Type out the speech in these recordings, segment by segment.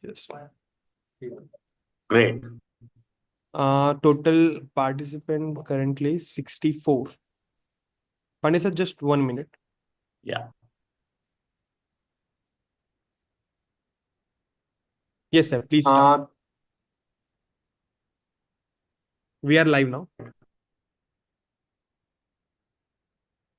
Yes. Great. Total participant currently is 64. Pandey sir, just 1 minute. Yeah. Yes, sir. Please start. We are live now.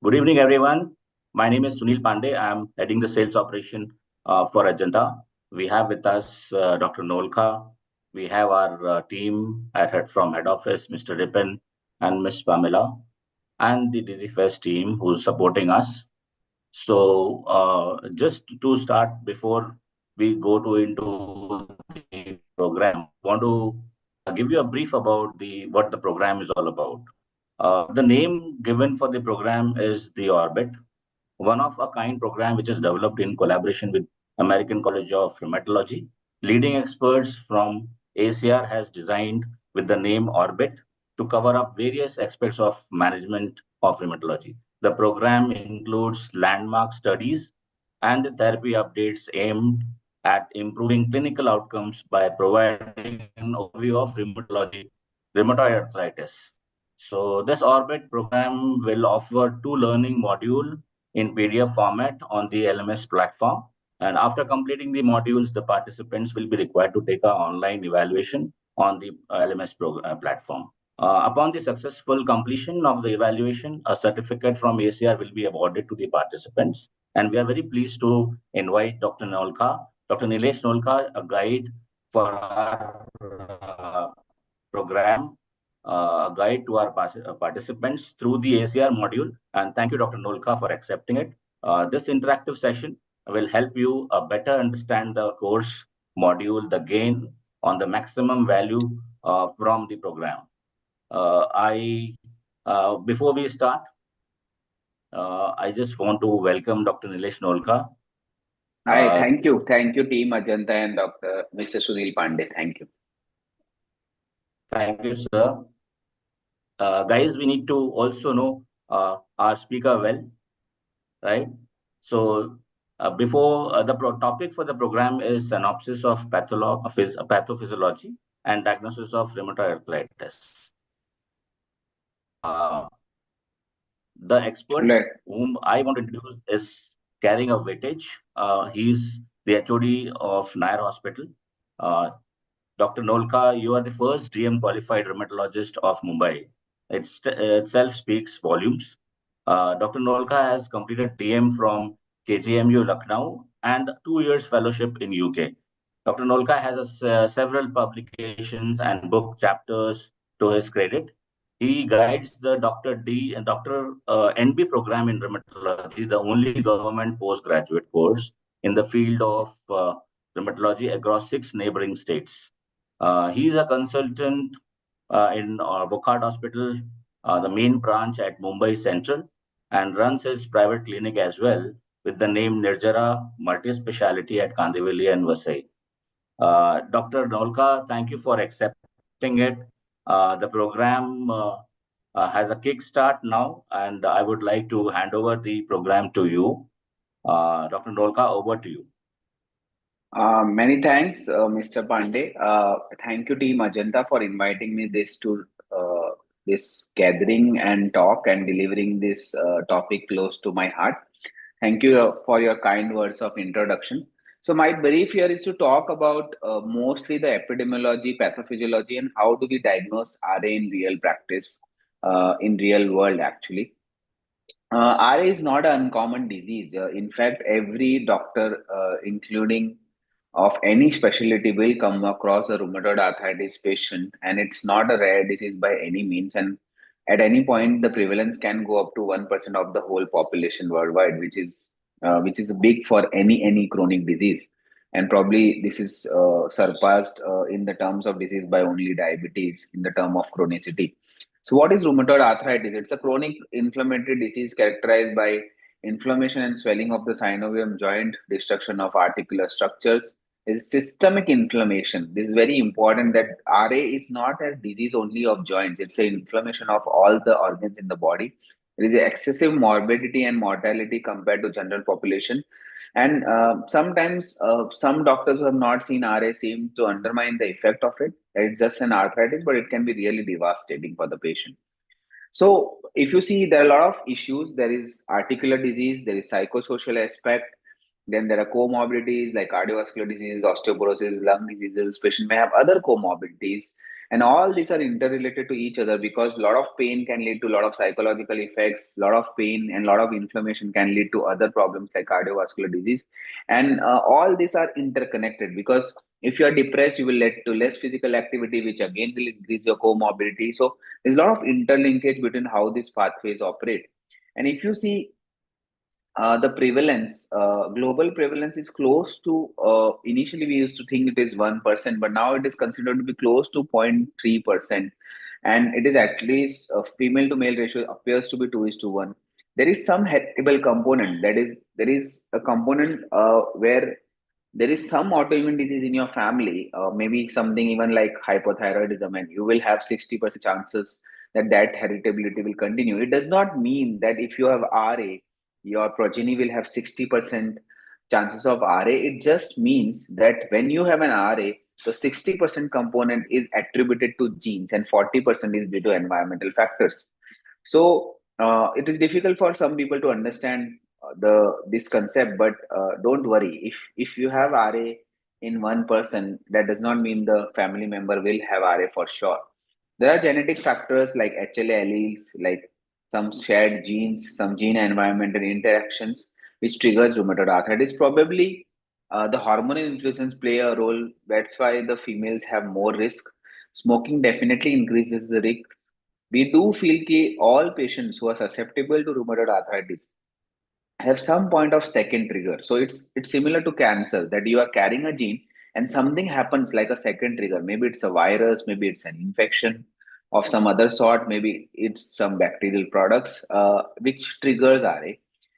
Good evening, everyone. My name is Sunil Pandey. I'm heading the sales operation for Ajanta. We have with us Dr. Nolkha. We have our team from head office, Mr. Ripin and Ms. Pamela, and the DigiFest team who's supporting us. So just to start, before we go into the program, I want to give you a brief about what the program is all about. The name given for the program is the Orbit, one of a kind program which is developed in collaboration with American College of Rheumatology. Leading experts from ACR has designed with the name Orbit to cover up various aspects of management of rheumatology. The program includes landmark studies and the therapy updates aimed at improving clinical outcomes by providing an overview of rheumatoid arthritis. So this Orbit program will offer two learning modules in PDF format on the LMS platform. And after completing the modules, the participants will be required to take an online evaluation on the LMS platform. Upon the successful completion of the evaluation, a certificate from ACR will be awarded to the participants. And we are very pleased to invite Dr. Nolkha, Dr. Nilesh Nolkha, a guide for our program, a guide to our participants through the ACR module. And thank you, Dr. Nolkha, for accepting it. This interactive session will help you better understand the course module, the gain on the maximum value from the program. Before we start, I just want to welcome Dr. Nilesh Nolkha. Hi, thank you. Thank you, Team Ajanta and Dr. Mr. Sunil Pandey. Thank you. Thank you, sir. Guys, we need to also know our speaker well, right? So before the topic for the program is synopsis of pathophysiology and diagnosis of rheumatoid arthritis. The expert whom I want to introduce is carrying a weightage. He's the HOD of Nair Hospital. Dr. Nolkha, you are the first DM qualified rheumatologist of Mumbai. It itself speaks volumes. Dr. Nolkha has completed DM from KGMU Lucknow and 2 years fellowship in UK. Dr. Nolkha has several publications and book chapters to his credit. He guides the Dr. D and Dr. NB program in rheumatology, the only government postgraduate course in the field of rheumatology across 6 neighboring states. He is a consultant in Wokhart Hospital, the main branch at Mumbai Central, and runs his private clinic as well with the name Nirjara Multi-Speciality at Kandivali and Vasai. Dr. Nolkha, thank you for accepting it. The program has a kickstart now, and I would like to hand over the program to you. Dr. Nolkha, over to you. Many thanks, Mr. Pandey. Thank you, Team Ajanta, for inviting me to this gathering and talk and delivering this topic close to my heart. Thank you for your kind words of introduction. So my brief here is to talk about mostly the epidemiology, pathophysiology, and how do we diagnose RA in real practice, in real world actually. RA is not an uncommon disease. In fact, every doctor, including of any specialty, will come across a rheumatoid arthritis patient, and it's not a rare disease by any means. And at any point, the prevalence can go up to 1% of the whole population worldwide, which is big for any chronic disease. And probably this is surpassed in the terms of disease by only diabetes in the term of chronicity. So, what is rheumatoid arthritis? It's a chronic inflammatory disease characterized by inflammation and swelling of the synovium joint, destruction of articular structures. Is systemic inflammation. This is very important that RA is not a disease only of joints, it's an inflammation of all the organs in the body. There is excessive morbidity and mortality compared to general population. And sometimes some doctors who have not seen RA seem to undermine the effect of it. It's just an arthritis, but it can be really devastating for the patient. So if you see, there are a lot of issues. There is articular disease, there is psychosocial aspect, then there are comorbidities like cardiovascular disease, osteoporosis, lung diseases. Patient may have other comorbidities, and all these are interrelated to each other because a lot of pain can lead to a lot of psychological effects. A lot of pain and a lot of inflammation can lead to other problems like cardiovascular disease, and all these are interconnected because if you are depressed, you will lead to less physical activity, which again will increase your comorbidity. So there's a lot of interlinkage between how these pathways operate. And if you see the prevalence, global prevalence is close to, initially we used to think it is 1%, but now it is considered to be close to 0.3%. And it is at least female to male ratio appears to be 2:1. There is some heritable component. That is, there is a component where there is some autoimmune disease in your family, maybe something even like hypothyroidism, and you will have 60% chances that that heritability will continue. It does not mean that if you have RA, your progeny will have 60% chances of RA. It just means that when you have an RA, the 60% component is attributed to genes and 40% is due to environmental factors. So it is difficult for some people to understand the this concept, but don't worry. If you have RA in one person, that does not mean the family member will have RA for sure. There are genetic factors like HLA alleles, like some shared genes, some gene environmental interactions, which triggers rheumatoid arthritis. Probably the hormonal influences play a role. That's why the females have more risk. Smoking definitely increases the risk. We do feel that all patients who are susceptible to rheumatoid arthritis have some point of second trigger. So it's similar to cancer that you are carrying a gene and something happens like a second trigger. Maybe it's a virus, maybe it's an infection of some other sort, maybe it's some bacterial products which triggers RA.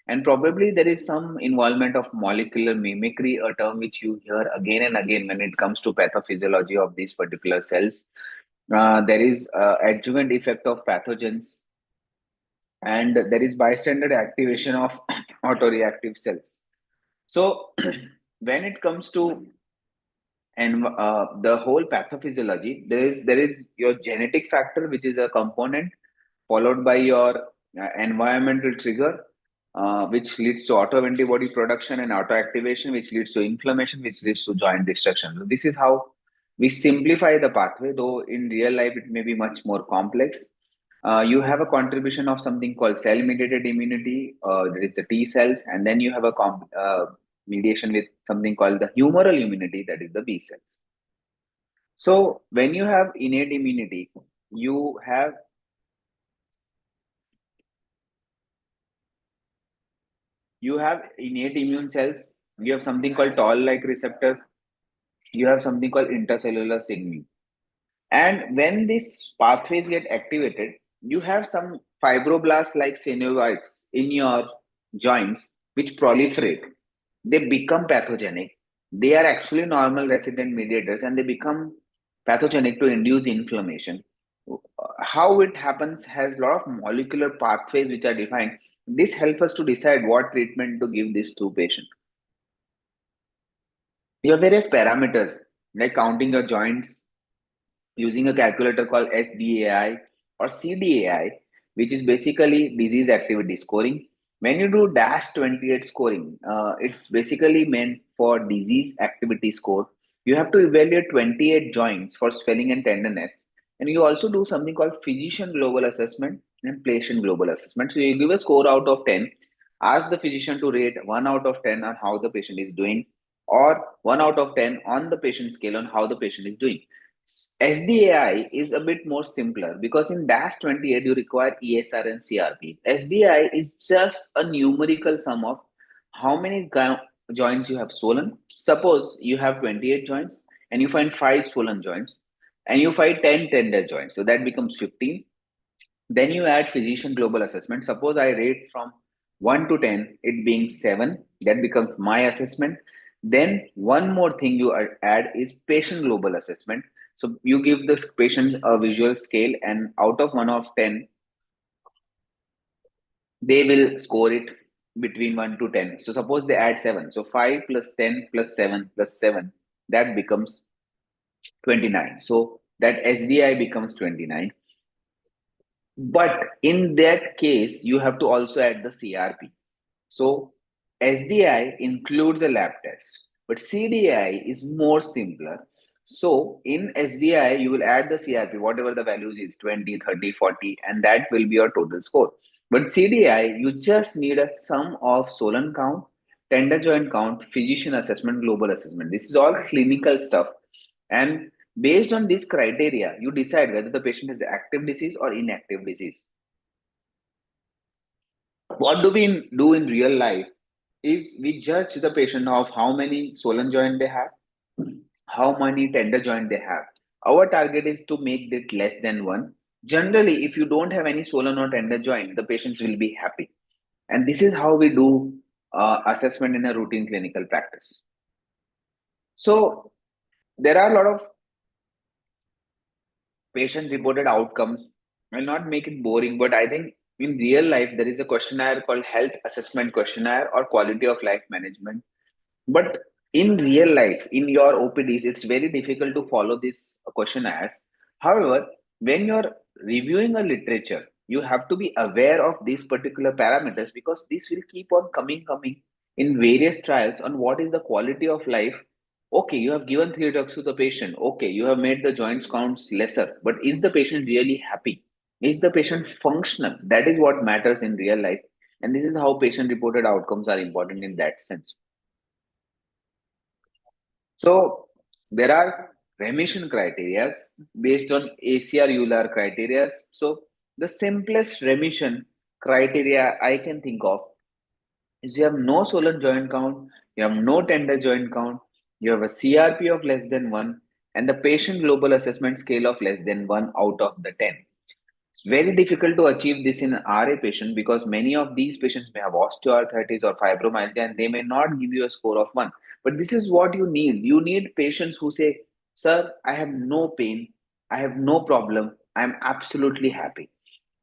And probably there is some involvement of molecular mimicry, a term which you hear again and again when it comes to pathophysiology of these particular cells. There is adjuvant effect of pathogens, and there is bystander activation of autoreactive cells. So when it comes to and the whole pathophysiology, there is your genetic factor, which is a component, followed by your environmental trigger, which leads to autoantibody production and autoactivation, which leads to inflammation, which leads to joint destruction. So this is how we simplify the pathway, though in real life it may be much more complex. You have a contribution of something called cell-mediated immunity, that is the T cells, and then you have a mediation with something called the humoral immunity, that is the B cells. So when you have innate immunity, you have innate immune cells. You have something called toll-like receptors. You have something called intercellular signaling. And when these pathways get activated, you have some fibroblasts like synovites in your joints which proliferate. They become pathogenic. They are actually normal resident mediators and they become pathogenic to induce inflammation. How it happens has a lot of molecular pathways which are defined. This helps us to decide what treatment to give this to patient. You have various parameters like counting your joints, using a calculator called SDAI or CDAI, which is basically disease activity scoring. When you do -28 scoring, it's basically meant for disease activity score. You have to evaluate 28 joints for swelling and tenderness. And you also do something called physician global assessment and patient global assessment. So you give a score out of 10, ask the physician to rate 1 out of 10 on how the patient is doing, or 1 out of 10 on the patient scale on how the patient is doing. SDAI is a bit more simpler because in -28 you require ESR and CRP. SDAI is just a numerical sum of how many joints you have swollen. Suppose you have 28 joints and you find 5 swollen joints and you find 10 tender joints. So that becomes 15. Then you add physician global assessment. Suppose I rate from 1 to 10, it being 7, that becomes my assessment. Then one more thing you add is patient global assessment. So you give this patient a visual scale, and out of 1 of 10, they will score it between 1 to 10. So suppose they add 7. So 5 plus 10 plus 7 plus 7, that becomes 29. So that SDI becomes 29. But in that case, you have to also add the CRP. So SDI includes a lab test, but CDI is more simpler. So in SDI, you will add the CRP, whatever the values is 20, 30, 40, and that will be your total score. But CDI, you just need a sum of Solon count, tender joint count, physician assessment, global assessment. This is all clinical stuff. And based on this criteria, you decide whether the patient has active disease or inactive disease. What do we do in real life is we judge the patient of how many swollen joint they have, how many tender joint they have. Our target is to make it less than one. Generally, if you don't have any swollen or tender joint, the patients will be happy. And this is how we do assessment in a routine clinical practice. So there are a lot of patient reported outcomes. I'll not make it boring, but I think in real life, there is a questionnaire called Health Assessment Questionnaire or Quality of Life Management. But in real life, in your OPDs, it's very difficult to follow these questionnaires. However, when you're reviewing a literature, you have to be aware of these particular parameters because this will keep on coming in various trials on what is the quality of life. Okay, you have given three drugs to the patient. Okay, you have made the joints counts lesser, but is the patient really happy? Is the patient functional? That is what matters in real life. And this is how patient reported outcomes are important in that sense. So there are remission criteria based on ACR ULR criteria. So the simplest remission criteria I can think of is you have no swollen joint count, you have no tender joint count, you have a CRP of less than 1, and the patient global assessment scale of less than 1 out of the 10. It's very difficult to achieve this in an RA patient because many of these patients may have osteoarthritis or fibromyalgia and they may not give you a score of 1. But this is what you need. You need patients who say, Sir, I have no pain, I have no problem, I'm absolutely happy.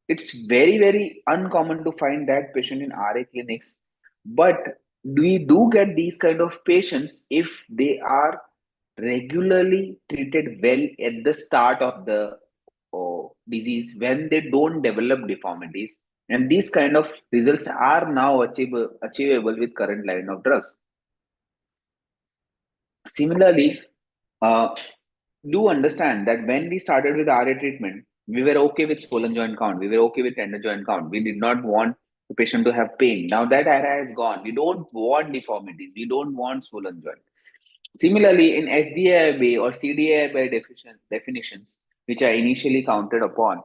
It's very, very uncommon to find that patient in RA clinics, but we do get these kind of patients if they are regularly treated well at the start of the disease when they don't develop deformities. And these kind of results are now achievable with current line of drugs. Similarly, do understand that when we started with RA treatment, we were okay with swollen joint count, we were okay with tender joint count. We did not want the patient to have pain. Now that era has gone. We don't want deformities. We don't want swollen joint. Similarly, in SDI or CDI definitions, which are initially counted upon,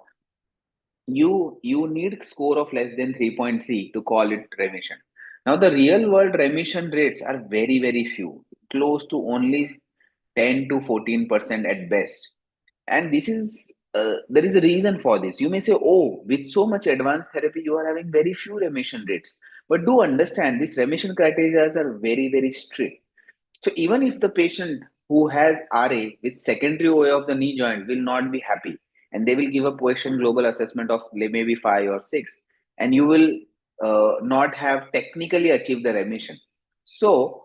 you need score of less than 3.3 to call it remission. Now the real world remission rates are very, very few, close to only 10 to 14% at best. And this is there is a reason for this. You may say, oh, with so much advanced therapy, you are having very few remission rates. But do understand, these remission criteria are very, very strict. So even if the patient who has RA with secondary OA of the knee joint will not be happy, and they will give a patient global assessment of maybe 5 or 6, and you will not have technically achieved the remission. So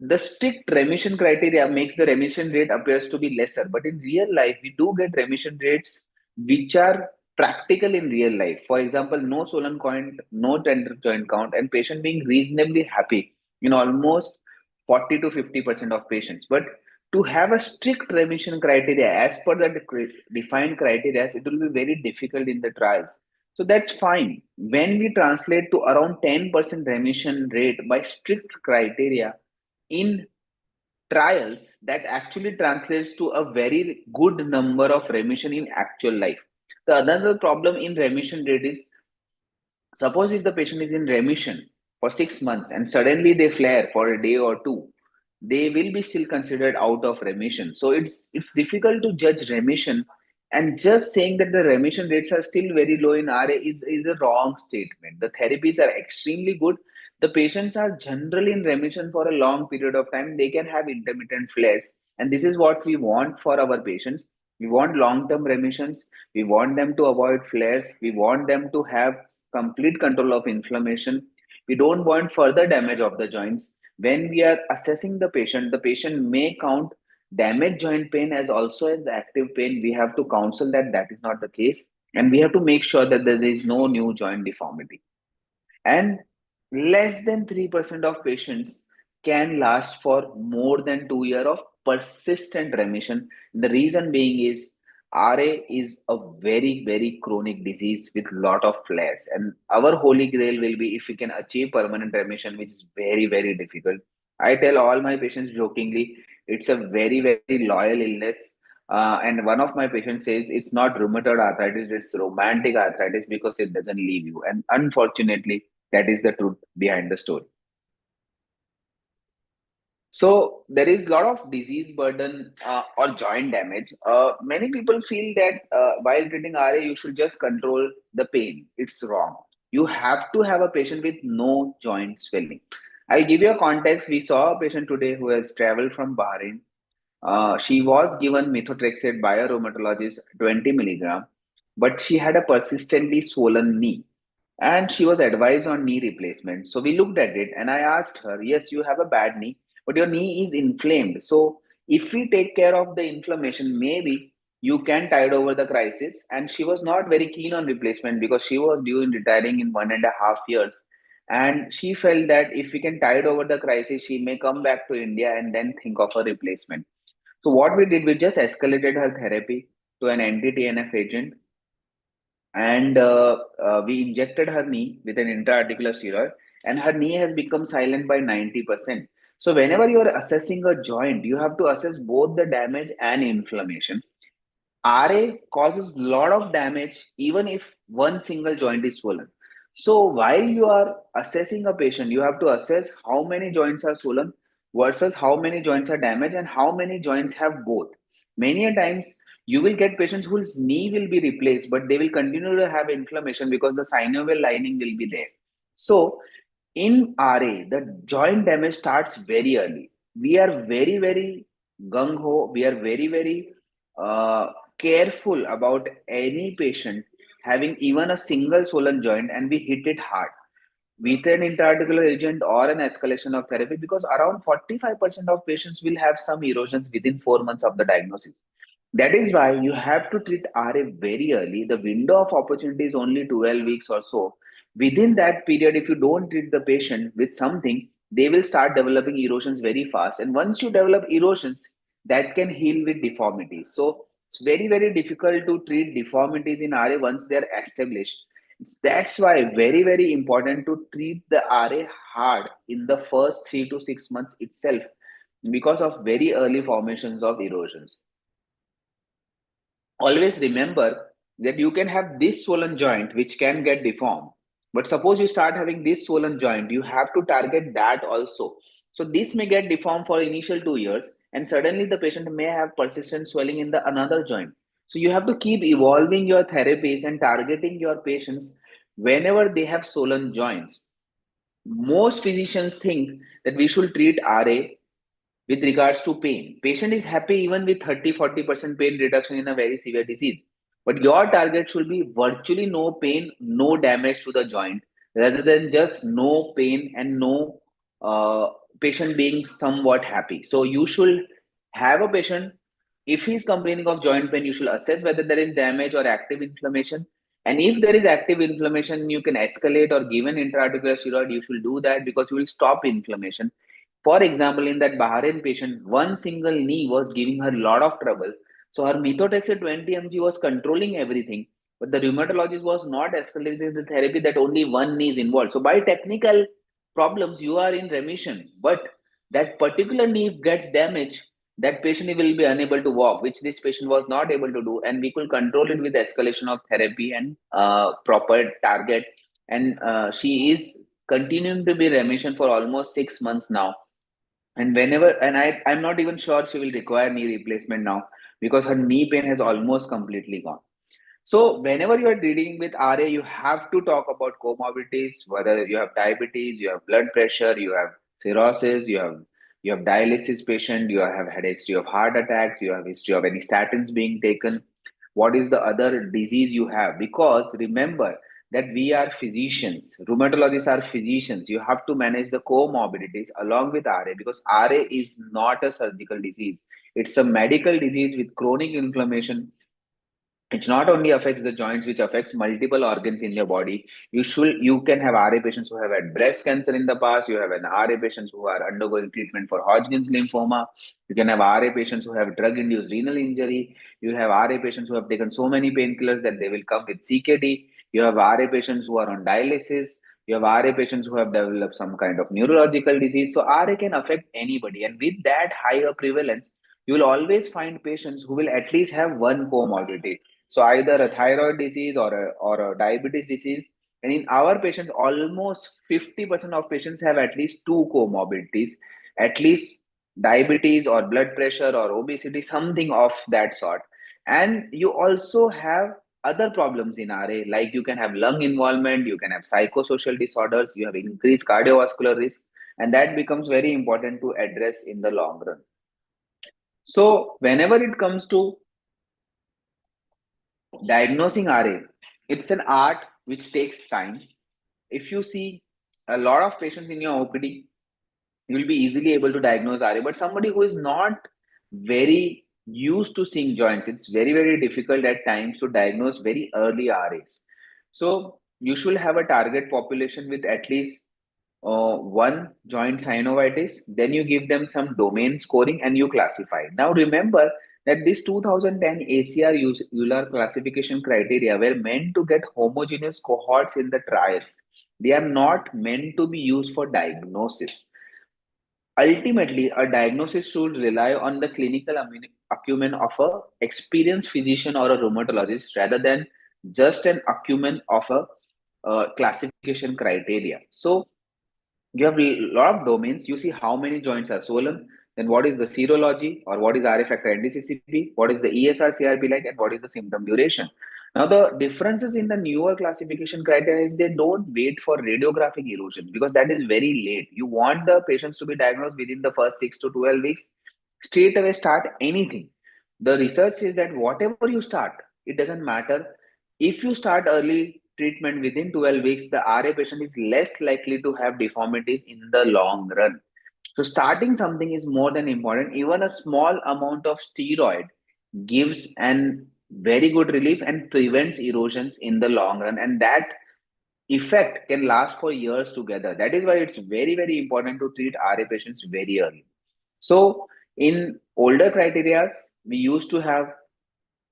the strict remission criteria makes the remission rate appears to be lesser, but in real life we do get remission rates which are practical in real life. For example, no swollen joint, no tender joint count, and patient being reasonably happy in almost 40 to 50% of patients. But to have a strict remission criteria as per the defined criteria, it will be very difficult in the trials. So that's fine. When we translate to around 10% remission rate by strict criteria in trials, that actually translates to a very good number of remission in actual life. The another problem in remission rate is, suppose if the patient is in remission for 6 months and suddenly they flare for a day or two, they will be still considered out of remission. So it's difficult to judge remission, and just saying that the remission rates are still very low in RA is a wrong statement. The therapies are extremely good. The patients are generally in remission for a long period of time. They can have intermittent flares, and this is what we want for our patients. We want long-term remissions. We want them to avoid flares. We want them to have complete control of inflammation. We don't want further damage of the joints. When we are assessing the patient may count damaged joint pain as also as active pain. We have to counsel that that is not the case, and we have to make sure that there is no new joint deformity. And less than 3% of patients can last for more than 2 years of persistent remission. The reason being is RA is a very, very chronic disease with lot of flares. And our holy grail will be if we can achieve permanent remission, which is very, very difficult. I tell all my patients jokingly, it's a very, very loyal illness. And one of my patients says it's not rheumatoid arthritis, it's romantic arthritis because it doesn't leave you. And unfortunately, that is the truth behind the story. So there is a lot of disease burden or joint damage. Many people feel that while treating RA, you should just control the pain. It's wrong. You have to have a patient with no joint swelling. I'll give you a context. We saw a patient today who has traveled from Bahrain. She was given methotrexate by a rheumatologist, 20 milligram, but she had a persistently swollen knee and she was advised on knee replacement. So we looked at it and I asked her, yes, you have a bad knee, but your knee is inflamed. So if we take care of the inflammation, maybe you can tide over the crisis. And she was not very keen on replacement because she was due in retiring in 1.5 years. And she felt that if we can tide over the crisis, she may come back to India and then think of a replacement. So what we did, we just escalated her therapy to an anti-TNF agent, and we injected her knee with an intra-articular steroid, and her knee has become silent by 90%. So whenever you are assessing a joint, you have to assess both the damage and inflammation. RA causes a lot of damage even if one single joint is swollen. So while you are assessing a patient, you have to assess how many joints are swollen versus how many joints are damaged and how many joints have both. Many a times you will get patients whose knee will be replaced, but they will continue to have inflammation because the synovial lining will be there. So in RA, the joint damage starts very early. We are very, very gung ho. We are very, very careful about any patient having even a single swollen joint, and we hit it hard with an intra-articular agent or an escalation of therapy because around 45% of patients will have some erosions within 4 months of the diagnosis. That is why you have to treat RA very early. The window of opportunity is only 12 weeks or so. Within that period, if you don't treat the patient with something, they will start developing erosions very fast. And once you develop erosions, that can heal with deformities. So it's very, very difficult to treat deformities in RA once they're established. That's why very, very important to treat the RA hard in the first 3 to 6 months itself because of very early formations of erosions. Always remember that you can have this swollen joint which can get deformed, but suppose you start having this swollen joint, you have to target that also. So this may get deformed for initial 2 years and suddenly the patient may have persistent swelling in the another joint. So you have to keep evolving your therapies and targeting your patients whenever they have swollen joints. Most physicians think that we should treat RA with regards to pain. Patient is happy even with 30-40% pain reduction in a very severe disease. But your target should be virtually no pain, no damage to the joint, rather than just no pain and no patient being somewhat happy. So you should have a patient, if he's complaining of joint pain, you should assess whether there is damage or active inflammation. And if there is active inflammation, you can escalate or give an intra-articular steroid. You should do that because you will stop inflammation. For example, in that Bahrain patient, one single knee was giving her a lot of trouble. So her methotrexate 20 mg was controlling everything, but the rheumatologist was not escalating the therapy that only one knee is involved. So by technical problems, you are in remission, but that particular knee gets damaged, that patient will be unable to walk, which this patient was not able to do, and we could control it with escalation of therapy and proper target. And she is continuing to be remission for almost 6 months now, and whenever, and I'm not even sure she will require knee replacement now because her knee pain has almost completely gone. So whenever you are dealing with RA, you have to talk about comorbidities, whether you have diabetes, you have blood pressure, you have cirrhosis, you have dialysis patient, you have had history of heart attacks, you have history of any statins being taken. What is the other disease you have? Because remember, that we are physicians. Rheumatologists are physicians. You have to manage the comorbidities along with RA, because RA is not a surgical disease. It's a medical disease with chronic inflammation. It not only affects the joints, which affects multiple organs in your body. You can have RA patients who have had breast cancer in the past. You have an RA patients who are undergoing treatment for Hodgkin's lymphoma. You can have RA patients who have drug-induced renal injury. You have RA patients who have taken so many painkillers that they will come with CKD. You have RA patients who are on dialysis. You have RA patients who have developed some kind of neurological disease. So RA can affect anybody, and with that higher prevalence, you will always find patients who will at least have one comorbidity. So either a thyroid disease or a diabetes disease. And in our patients, almost 50% of patients have at least two comorbidities, at least diabetes or blood pressure or obesity, something of that sort. And you also have other problems in RA, like you can have lung involvement, you can have psychosocial disorders, you have increased cardiovascular risk, and that becomes very important to address in the long run. So whenever it comes to diagnosing RA, it's an art which takes time. If you see a lot of patients in your OPD, you will be easily able to diagnose RA. But somebody who is not very used to seeing joints, it's very, very difficult at times to diagnose very early RAs. So you should have a target population with at least one joint synovitis, then you give them some domain scoring and you classify. Now remember that this 2010 ACR Euler classification criteria were meant to get homogeneous cohorts in the trials. They are not meant to be used for diagnosis. Ultimately, a diagnosis should rely on the clinical acumen of a experienced physician or a rheumatologist rather than just an acumen of a classification criteria. So you have a lot of domains. You see how many joints are swollen, then what is the serology, or what is RA factor NDCCP, what is the ESR CRP like, and what is the symptom duration. Now the differences in the newer classification criteria is they don't wait for radiographic erosion, because that is very late. You want the patients to be diagnosed within the first 6 to 12 weeks. Straight away start anything. The research says that whatever you start, it doesn't matter. If you start early treatment within 12 weeks, the RA patient is less likely to have deformities in the long run. So starting something is more than important. Even a small amount of steroid gives an very good relief and prevents erosions in the long run. And that effect can last for years together. That is why it's very, very important to treat RA patients very early. So in older criterias, we used to have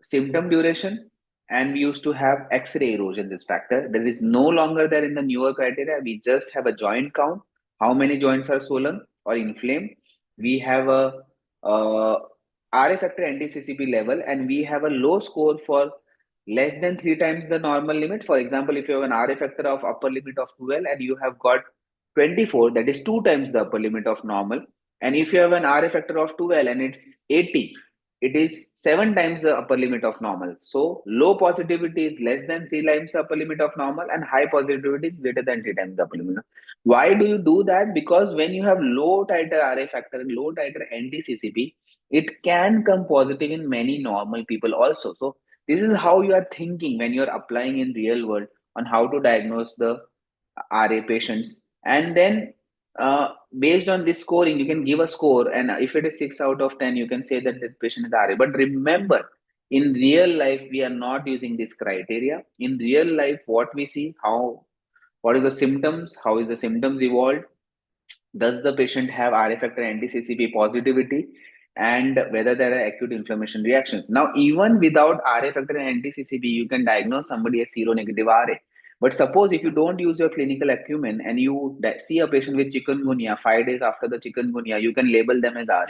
symptom duration, and we used to have X-ray erosion this factor. That is no longer there in the newer criteria. We just have a joint count, how many joints are swollen or inflamed. We have a RA factor NTCCP level, and we have a low score for less than 3 times the normal limit. For example, if you have an RA factor of upper limit of 12 and you have got 24, that is 2 times the upper limit of normal. And if you have an RA factor of 12 and it's 80, it is 7 times the upper limit of normal. So low positivity is less than 3 times the upper limit of normal, and high positivity is greater than 3 times the upper limit. Why do you do that? Because when you have low titer RA factor and low titer NTCCP, it can come positive in many normal people also. So this is how you are thinking when you are applying in real world on how to diagnose the RA patients. And then based on this scoring, you can give a score. And if it is 6 out of 10, you can say that the patient is RA. But remember, in real life, we are not using this criteria. In real life, what we see, what is the symptoms, how is the symptoms evolved, does the patient have RA factor anti-CCP positivity, and whether there are acute inflammation reactions. Now, even without RA factor and anti-CCP, you can diagnose somebody as seronegative RA. But suppose if you don't use your clinical acumen and you see a patient with chikungunya 5 days after the chikungunya, you can label them as RA.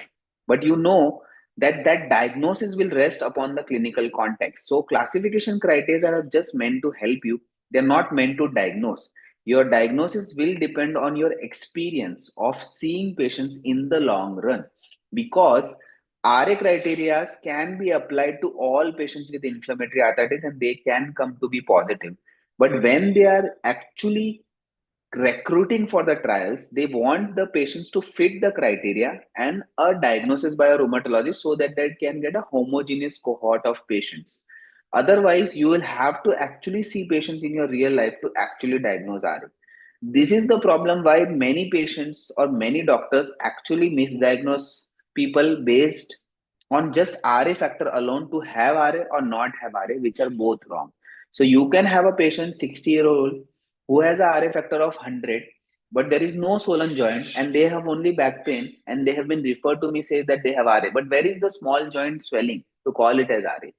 But you know that that diagnosis will rest upon the clinical context. So classification criteria are just meant to help you. They're not meant to diagnose. Your diagnosis will depend on your experience of seeing patients in the long run, because RA criteria can be applied to all patients with inflammatory arthritis and they can come to be positive. But when they are actually recruiting for the trials, they want the patients to fit the criteria and a diagnosis by a rheumatologist so that they can get a homogeneous cohort of patients. Otherwise, you will have to actually see patients in your real life to actually diagnose RA. This is the problem why many patients or many doctors actually misdiagnose people based on just RA factor alone to have RA or not have RA, which are both wrong. So you can have a patient 60-year-old who has a RA factor of 100, but there is no swollen joint and they have only back pain and they have been referred to me say that they have RA. But where is the small joint swelling to call it as RA?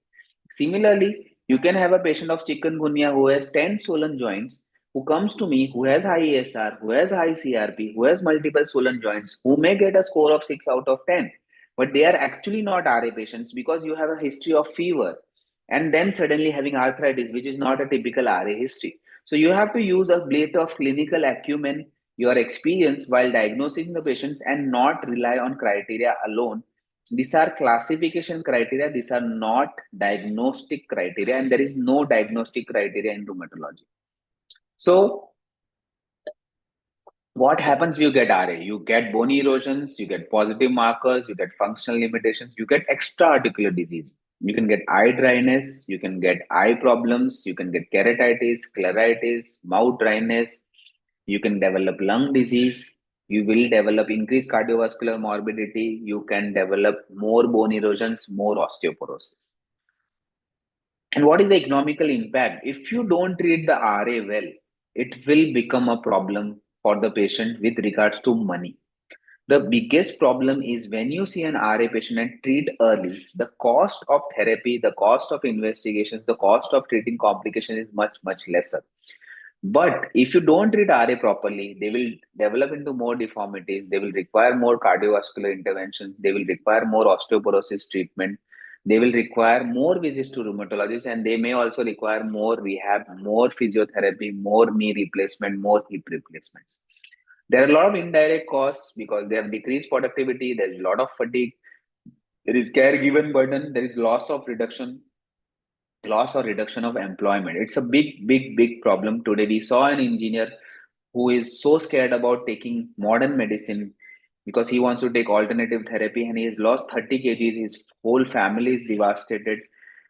Similarly, you can have a patient of chikungunya who has 10 swollen joints, who comes to me, who has high ASR, who has high CRP, who has multiple swollen joints, who may get a score of 6 out of 10. But they are actually not RA patients because you have a history of fever and then suddenly having arthritis, which is not a typical RA history. So you have to use a blend of clinical acumen, your experience while diagnosing the patients and not rely on criteria alone. These are classification criteria, these are not diagnostic criteria, and there is no diagnostic criteria in rheumatology. So what happens when you get RA? You get bone erosions, you get positive markers, you get functional limitations, you get extra articular disease. You can get eye dryness, you can get eye problems, you can get keratitis, scleritis, mouth dryness, you can develop lung disease, you will develop increased cardiovascular morbidity, you can develop more bone erosions, more osteoporosis. And what is the economical impact? If you don't treat the RA well, it will become a problem for the patient with regards to money. The biggest problem is when you see an RA patient and treat early, the cost of therapy, the cost of investigations, the cost of treating complications is much, much lesser. But if you don't treat RA properly, they will develop into more deformities. They will require more cardiovascular interventions. They will require more osteoporosis treatment. They will require more visits to rheumatologists, and they may also require more rehab, more physiotherapy, more knee replacement, more hip replacements. There are a lot of indirect costs because they have decreased productivity. There is a lot of fatigue. There is caregiver burden. There is loss or reduction of employment. It's a big, big, big problem. Today, we saw an engineer who is so scared about taking modern medicine because he wants to take alternative therapy and he has lost 30 kgs. His whole family is devastated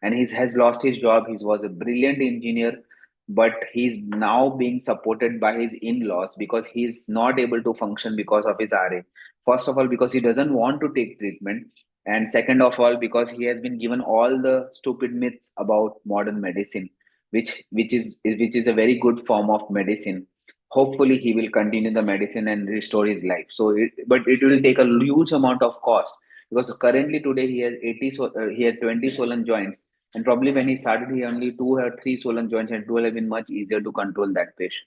and he has lost his job. He was a brilliant engineer, but he's now being supported by his in-laws because he's not able to function because of his RA. First of all, because he doesn't want to take treatment, and second of all, because he has been given all the stupid myths about modern medicine, which is a very good form of medicine. Hopefully he will continue the medicine and restore his life, but it will take a huge amount of cost because currently today he has 80 he has 20 swollen joints, and probably when he started he only 2 or 3 swollen joints, and it will have been much easier to control that patient.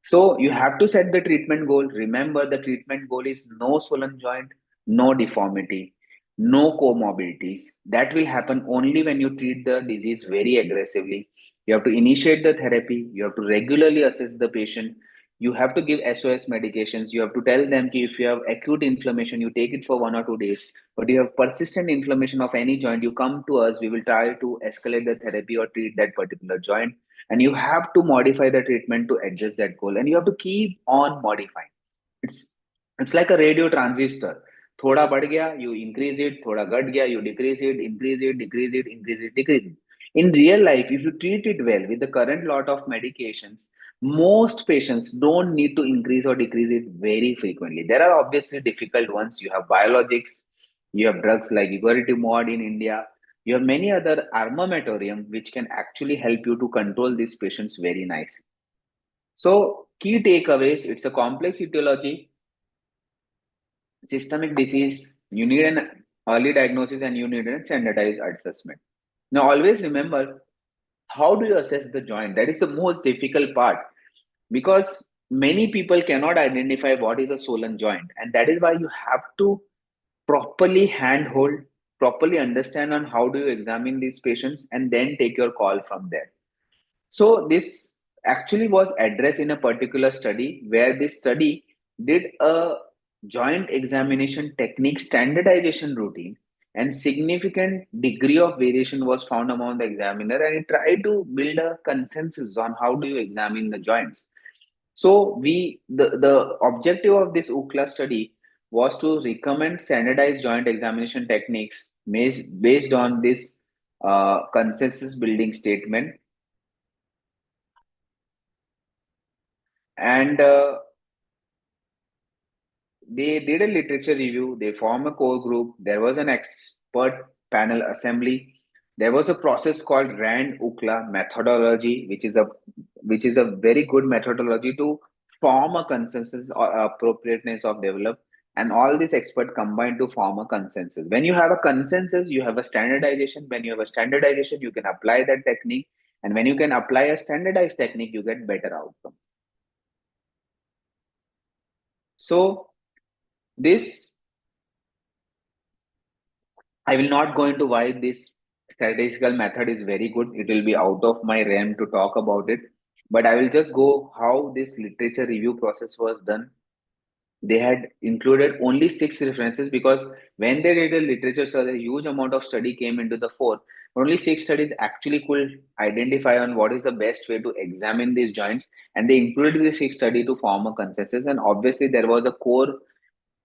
So you have to set the treatment goal. Remember, the treatment goal is no swollen joint, no deformity, no comorbidities. That will happen only when you treat the disease very aggressively. You have to initiate the therapy. You have to regularly assess the patient. You have to give SOS medications. You have to tell them that if you have acute inflammation, you take it for 1 or 2 days. But you have persistent inflammation of any joint, you come to us. We will try to escalate the therapy or treat that particular joint, and you have to modify the treatment to adjust that goal, and you have to keep on modifying. It's like a radio transistor. Thoda बढ़ गया, you increase it. Thoda घट गया, you decrease it, increase it, decrease it, increase it, decrease it. In real life, if you treat it well with the current lot of medications, most patients don't need to increase or decrease it very frequently. There are obviously difficult ones. You have biologics, you have drugs like Igoritimod in India, you have many other armamentarium which can actually help you to control these patients very nicely. So, key takeaways: it's a complex etiology, systemic disease. You need an early diagnosis and you need a standardized assessment. Now, always remember, how do you assess the joint? That is the most difficult part because many people cannot identify what is a swollen joint, and that is why you have to properly handhold, properly understand on how do you examine these patients, and then take your call from there. So this actually was addressed in a particular study where this study did a joint examination technique standardization routine, and significant degree of variation was found among the examiner, and it tried to build a consensus on how do you examine the joints. So the objective of this UCLA study was to recommend standardized joint examination techniques based on this consensus building statement. And they did a literature review, they formed a core group, there was an expert panel assembly, there was a process called Rand Ukla methodology, which is a very good methodology to form a consensus or appropriateness of develop, and all these experts combined to form a consensus. When you have a consensus, you have a standardization. When you have a standardization, you can apply that technique, and when you can apply a standardized technique, you get better outcomes. So this, I will not go into why this statistical method is very good. It will be out of my realm to talk about it. But I will just go how this literature review process was done. They had included only 6 references, because when they did a literature survey, a huge amount of study came into the fore. Only 6 studies actually could identify on what is the best way to examine these joints, and they included the 6 study to form a consensus. And obviously, there was a core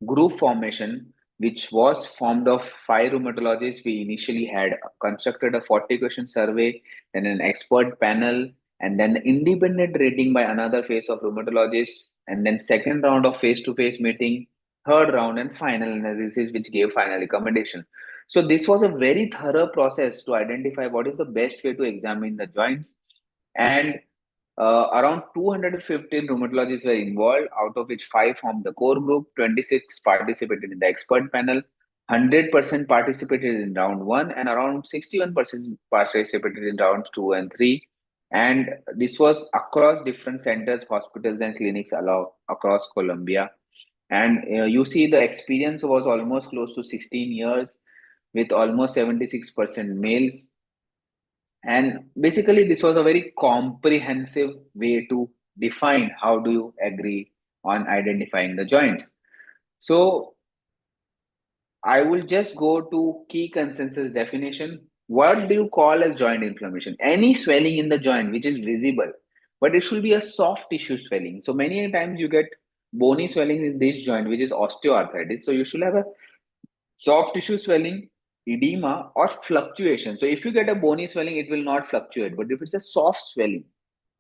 group formation, which was formed of 5 rheumatologists. We initially had constructed a 40-question survey, then an expert panel, and then independent rating by another phase of rheumatologists, and then second round of face-to-face meeting, third round, and final analysis, which gave final recommendation. So this was a very thorough process to identify what is the best way to examine the joints. And around 215 rheumatologists were involved, out of which 5 formed the core group, 26 participated in the expert panel, 100% participated in round 1, and around 61% participated in rounds 2 and 3. And this was across different centers, hospitals, and clinics across Colombia. And you see, the experience was almost close to 16 years, with almost 76% males. And basically, this was a very comprehensive way to define how do you agree on identifying the joints. So I will just go to key consensus definition. What do you call as joint inflammation? Any swelling in the joint which is visible, but it should be a soft tissue swelling. So many times you get bony swelling in this joint, which is osteoarthritis. So you should have a soft tissue swelling, edema, or fluctuation. So if you get a bony swelling, it will not fluctuate. But if it's a soft swelling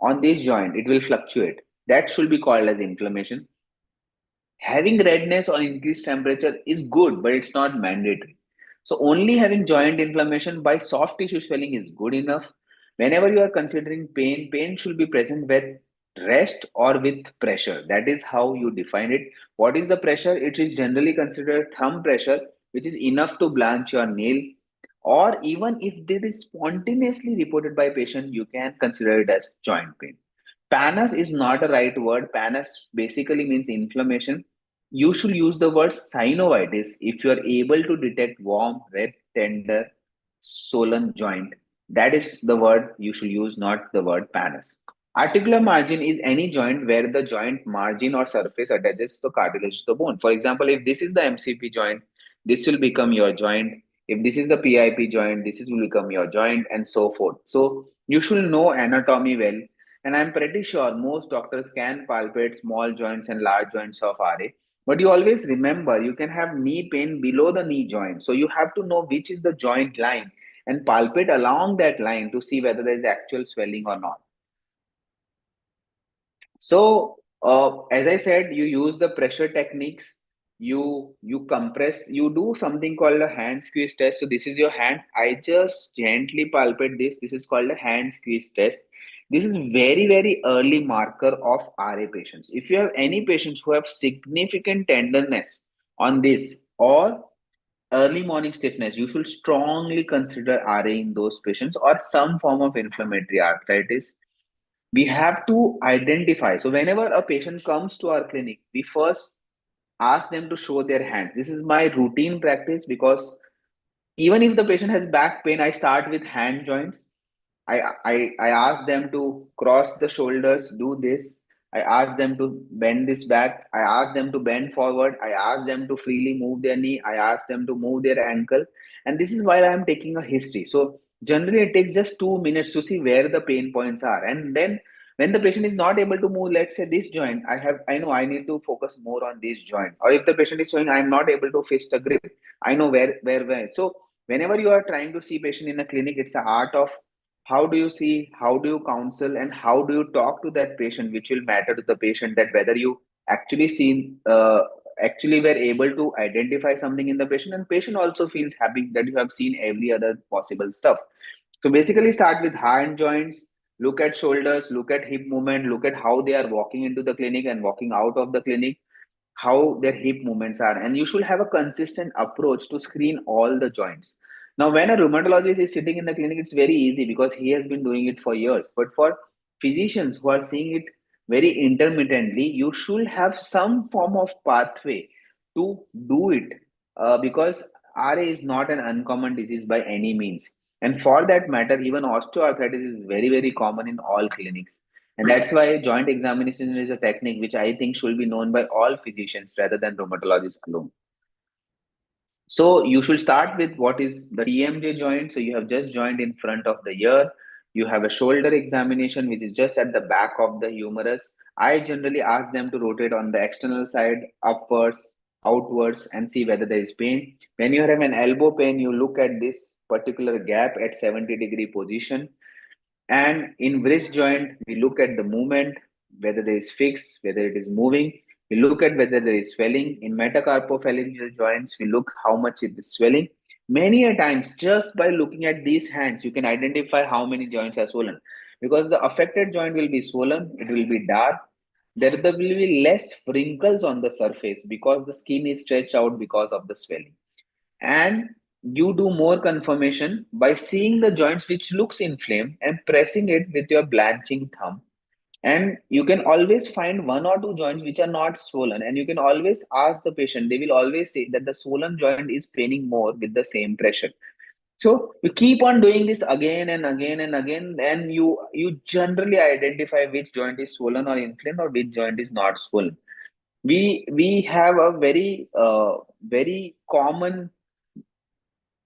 on this joint, it will fluctuate. That should be called as inflammation. Having redness or increased temperature is good, but it's not mandatory. So only having joint inflammation by soft tissue swelling is good enough. Whenever you are considering pain, pain should be present with rest or with pressure. That is how you define it. What is the pressure? It is generally considered thumb pressure, which is enough to blanch your nail. Or even if it is spontaneously reported by patient, you can consider it as joint pain. Pannus is not a right word. Pannus basically means inflammation. You should use the word synovitis if you are able to detect warm, red, tender, swollen joint. That is the word you should use, not the word pannus. Articular margin is any joint where the joint margin or surface attaches the cartilage to the bone. For example, if this is the MCP joint, this will become your joint. If this is the PIP joint, this will become your joint, and so forth. So you should know anatomy well. And I'm pretty sure most doctors can palpate small joints and large joints of RA. But you always remember, you can have knee pain below the knee joint. So you have to know which is the joint line and palpate along that line to see whether there is actual swelling or not. So, as I said, you use the pressure techniques. You compress. You do something called a hand squeeze test. So this is your hand. I just gently palpate this. This is called a hand squeeze test. This is very early marker of RA patients. If you have any patients who have significant tenderness on this or early morning stiffness, you should strongly consider RA in those patients, or some form of inflammatory arthritis. We have to identify. So whenever a patient comes to our clinic, we first ask them to show their hands. This is my routine practice, because even if the patient has back pain, I start with hand joints. I ask them to cross the shoulders, do this. I ask them to bend this back. I ask them to bend forward. I ask them to freely move their knee. I ask them to move their ankle. And this is while I am taking a history. So generally it takes just 2 minutes to see where the pain points are. And then when the patient is not able to move, let's say this joint, I know I need to focus more on this joint. Or if the patient is showing I'm not able to fist a grip, I know where. So Whenever you are trying to see patient in a clinic, it's the art of how do you see, how do you counsel, and how do you talk to that patient, which will matter to the patient, that whether you actually seen actually were able to identify something in the patient, and patient also feels happy that you have seen every other possible stuff. So basically start with hand joints, look at shoulders, look at hip movement, look at how they are walking into the clinic and walking out of the clinic, how their hip movements are, and you should have a consistent approach to screen all the joints. Now when a rheumatologist is sitting in the clinic, it's very easy because he has been doing it for years, but for physicians who are seeing it very intermittently, you should have some form of pathway to do it, because RA is not an uncommon disease by any means, and for that matter even osteoarthritis is very very common in all clinics. And that's why joint examination is a technique which I think should be known by all physicians rather than rheumatologists alone. So you should start with what is the TMJ joint. So you have just joined in front of the ear. You have a shoulder examination, which is just at the back of the humerus. I generally ask them to rotate on the external side, upwards, outwards, and see whether there is pain. When you have an elbow pain, you look at this particular gap at 70-degree position. And in wrist joint, we look at the movement, whether there is fixed, whether it is moving. We look at whether there is swelling. In metacarpophalangeal joints, we look how much it is swelling. Many a times, just by looking at these hands, you can identify how many joints are swollen. Because the affected joint will be swollen, it will be dark. There will be less wrinkles on the surface because the skin is stretched out because of the swelling. And you do more confirmation by seeing the joints which looks inflamed and pressing it with your blanching thumb, and you can always find one or two joints which are not swollen, and you can always ask the patient, they will always say that the swollen joint is paining more with the same pressure. So you keep on doing this again and again and again, and you generally identify which joint is swollen or inflamed or which joint is not swollen. We have a very common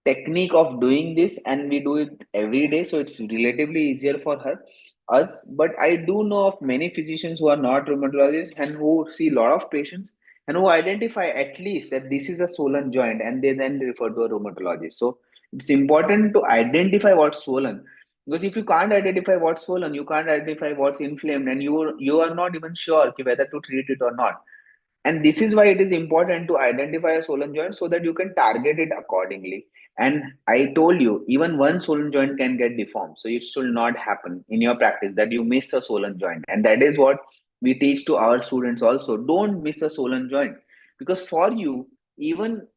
technique of doing this, and we do it every day, so it's relatively easier for her us. But I do know of many physicians who are not rheumatologists and who see a lot of patients and who identify at least that this is a swollen joint, and they then refer to a rheumatologist. So it's important to identify what's swollen, because if you can't identify what's swollen, you can't identify what's inflamed, and you are not even sure whether to treat it or not. And this is why it is important to identify a swollen joint so that you can target it accordingly. And I told you, even one swollen joint can get deformed. So it should not happen in your practice that you miss a swollen joint. And that is what we teach to our students also. Don't miss a swollen joint. Because for you, even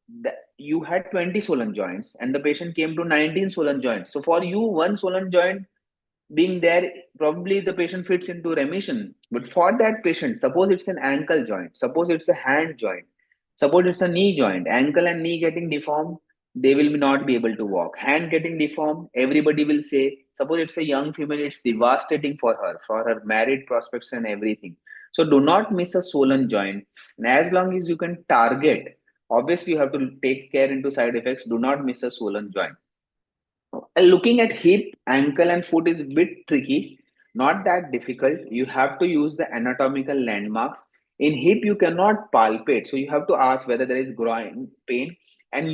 you had 20 swollen joints and the patient came to 19 swollen joints. So for you, one swollen joint being there, probably the patient fits into remission. But for that patient, suppose it's an ankle joint, suppose it's a hand joint, suppose it's a knee joint, ankle and knee getting deformed, they will not be able to walk. Hand getting deformed, everybody will say, suppose it's a young female, it's devastating for her married prospects and everything. So do not miss a swollen joint. And as long as you can target, obviously you have to take care into side effects. Do not miss a swollen joint. Looking at hip, ankle, and foot is a bit tricky, not that difficult. You have to use the anatomical landmarks. In hip, you cannot palpate, so you have to ask whether there is groin pain. And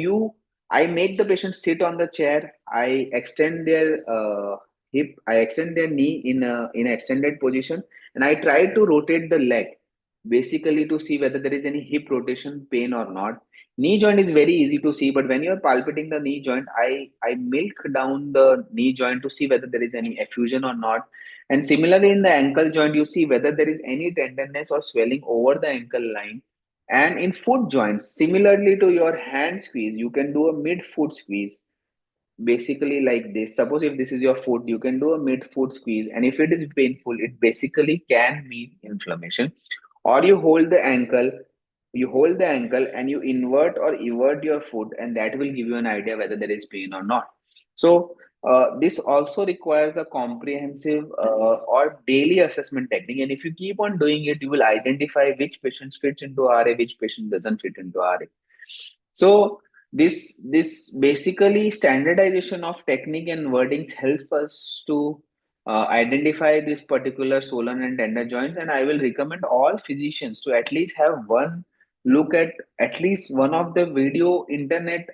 I make the patient sit on the chair. I extend their hip, I extend their knee in extended position, and I try to rotate the leg, basically to see whether there is any hip rotation pain or not. Knee joint is very easy to see, but when you're palpating the knee joint, I milk down the knee joint to see whether there is any effusion or not. And similarly, in the ankle joint, you see whether there is any tenderness or swelling over the ankle line. And in foot joints, similarly to your hand squeeze, you can do a mid foot squeeze, basically like this. Suppose if this is your foot, you can do a mid foot squeeze, and if it is painful, it basically can mean inflammation. Or you hold the ankle and you invert or evert your foot, and that will give you an idea whether there is pain or not. So this also requires a comprehensive or daily assessment technique, and if you keep on doing it, you will identify which patients fit into RA, which patient doesn't fit into RA. So this basically standardization of technique and wordings helps us to identify this particular swollen and tender joints. And I will recommend all physicians to at least have one look at least one of the video internet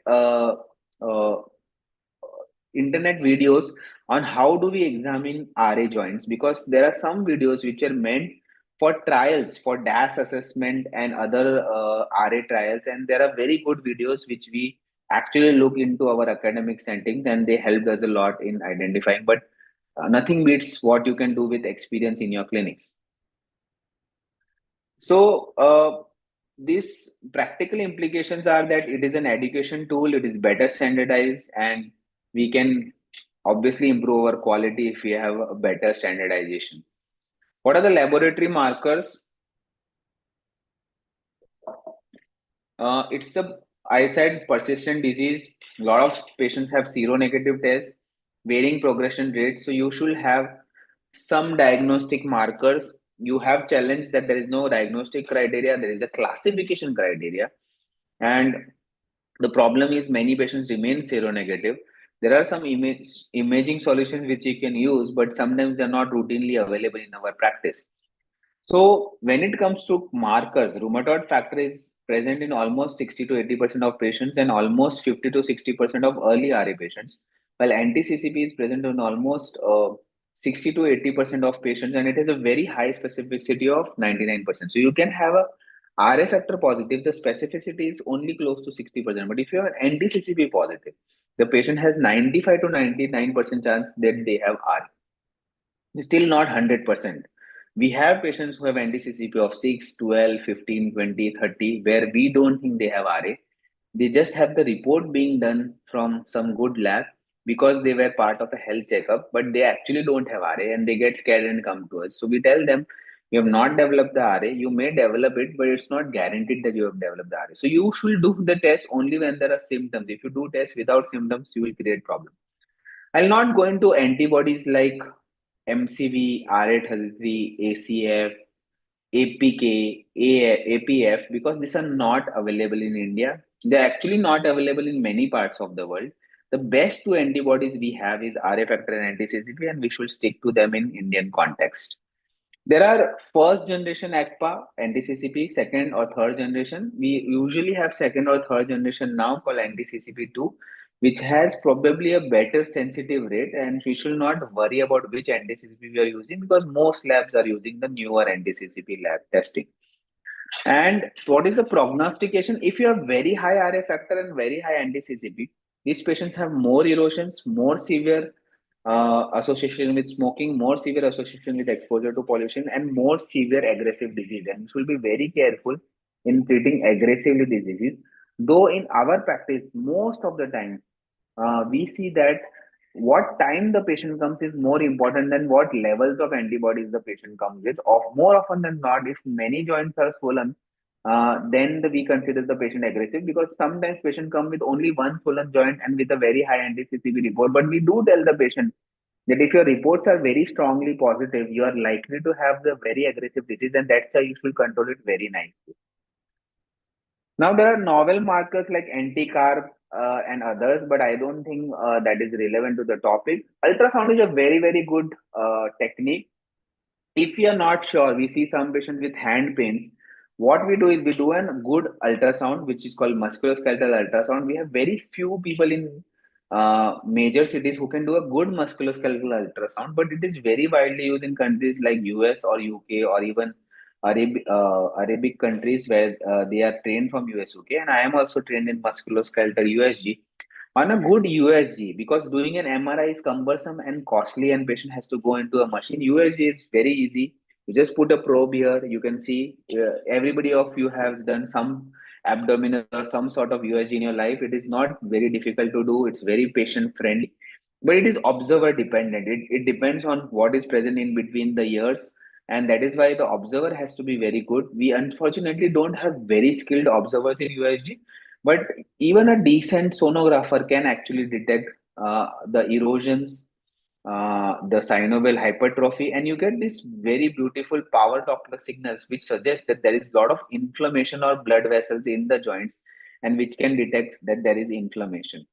internet videos on how do we examine RA joints, because there are some videos which are meant for trials, for DAS assessment and other RA trials, and there are very good videos which we actually look into our academic settings, and they helped us a lot in identifying. But nothing beats what you can do with experience in your clinics. So these practical implications are that it is an education tool, it is better standardized, and we can obviously improve our quality if we have a better standardization. What are the laboratory markers? It's a, I said, persistent disease. A lot of patients have seronegative tests, varying progression rates. So you should have some diagnostic markers. You have challenged that there is no diagnostic criteria, there is a classification criteria. And the problem is many patients remain seronegative. There are some imaging solutions which you can use, but sometimes they're not routinely available in our practice. So when it comes to markers, rheumatoid factor is present in almost 60 to 80% of patients and almost 50 to 60% of early RA patients, while anti-CCP is present in almost 60 to 80% of patients, and it has a very high specificity of 99%. So you can have a RA factor positive, the specificity is only close to 60%. But if you are anti-CCP positive, the patient has 95 to 99% chance that they have RA. Still not 100%. We have patients who have anti-CCP of 6, 12, 15, 20, 30, where we don't think they have RA. They just have the report being done from some good lab because they were part of a health checkup, but they actually don't have RA and they get scared and come to us. So we tell them, you have not developed the RA, you may develop it, but it's not guaranteed that you have developed the RA. So you should do the test only when there are symptoms. If you do tests without symptoms, you will create problems. I'll not go into antibodies like MCV, R833, ACF, APK, APF, because these are not available in India. They're actually not available in many parts of the world. The best two antibodies we have is RA factor and anti-CCP, and we should stick to them in Indian context. There are first generation ACPA, anti-CCP, second or third generation. We usually have second or third generation now called anti-CCP2, which has probably a better sensitive rate, and we should not worry about which anti-CCP we are using because most labs are using the newer anti-CCP lab testing. And what is the prognostication? If you have very high RA factor and very high anti-CCP, these patients have more erosions, more severe association with smoking, more severe association with exposure to pollution, and more severe aggressive disease. And we should be very careful in treating aggressively this disease. Though in our practice, most of the time, we see that what time the patient comes is more important than what levels of antibodies the patient comes with. Of more often than not, if many joints are swollen, then we consider the patient aggressive, because sometimes patient come with only one swollen joint and with a very high anti-CCP report. But we do tell the patient that if your reports are very strongly positive, you are likely to have the very aggressive disease, and that's why you should control it very nicely. Now, there are novel markers like anti-carb and others, but I don't think that is relevant to the topic. Ultrasound is a very, very good technique. If we are not sure, we see some patients with hand pain. What we do is we do a good ultrasound, which is called musculoskeletal ultrasound. We have very few people in major cities who can do a good musculoskeletal ultrasound, but it is very widely used in countries like US or UK or even Arabic countries where they are trained from US, UK. And I am also trained in musculoskeletal USG on a good USG, because doing an MRI is cumbersome and costly and patient has to go into a machine. USG is very easy. You just put a probe here. You can see everybody of you has done some abdominal or some sort of USG in your life. It is not very difficult to do. It's very patient friendly, but it is observer dependent. It depends on what is present in between the ears, and that is why the observer has to be very good. We unfortunately don't have very skilled observers in USG, but even a decent sonographer can actually detect the erosions, the synovial hypertrophy, and you get this very beautiful power Doppler signals, which suggest that there is a lot of inflammation or blood vessels in the joints, and which can detect that there is inflammation.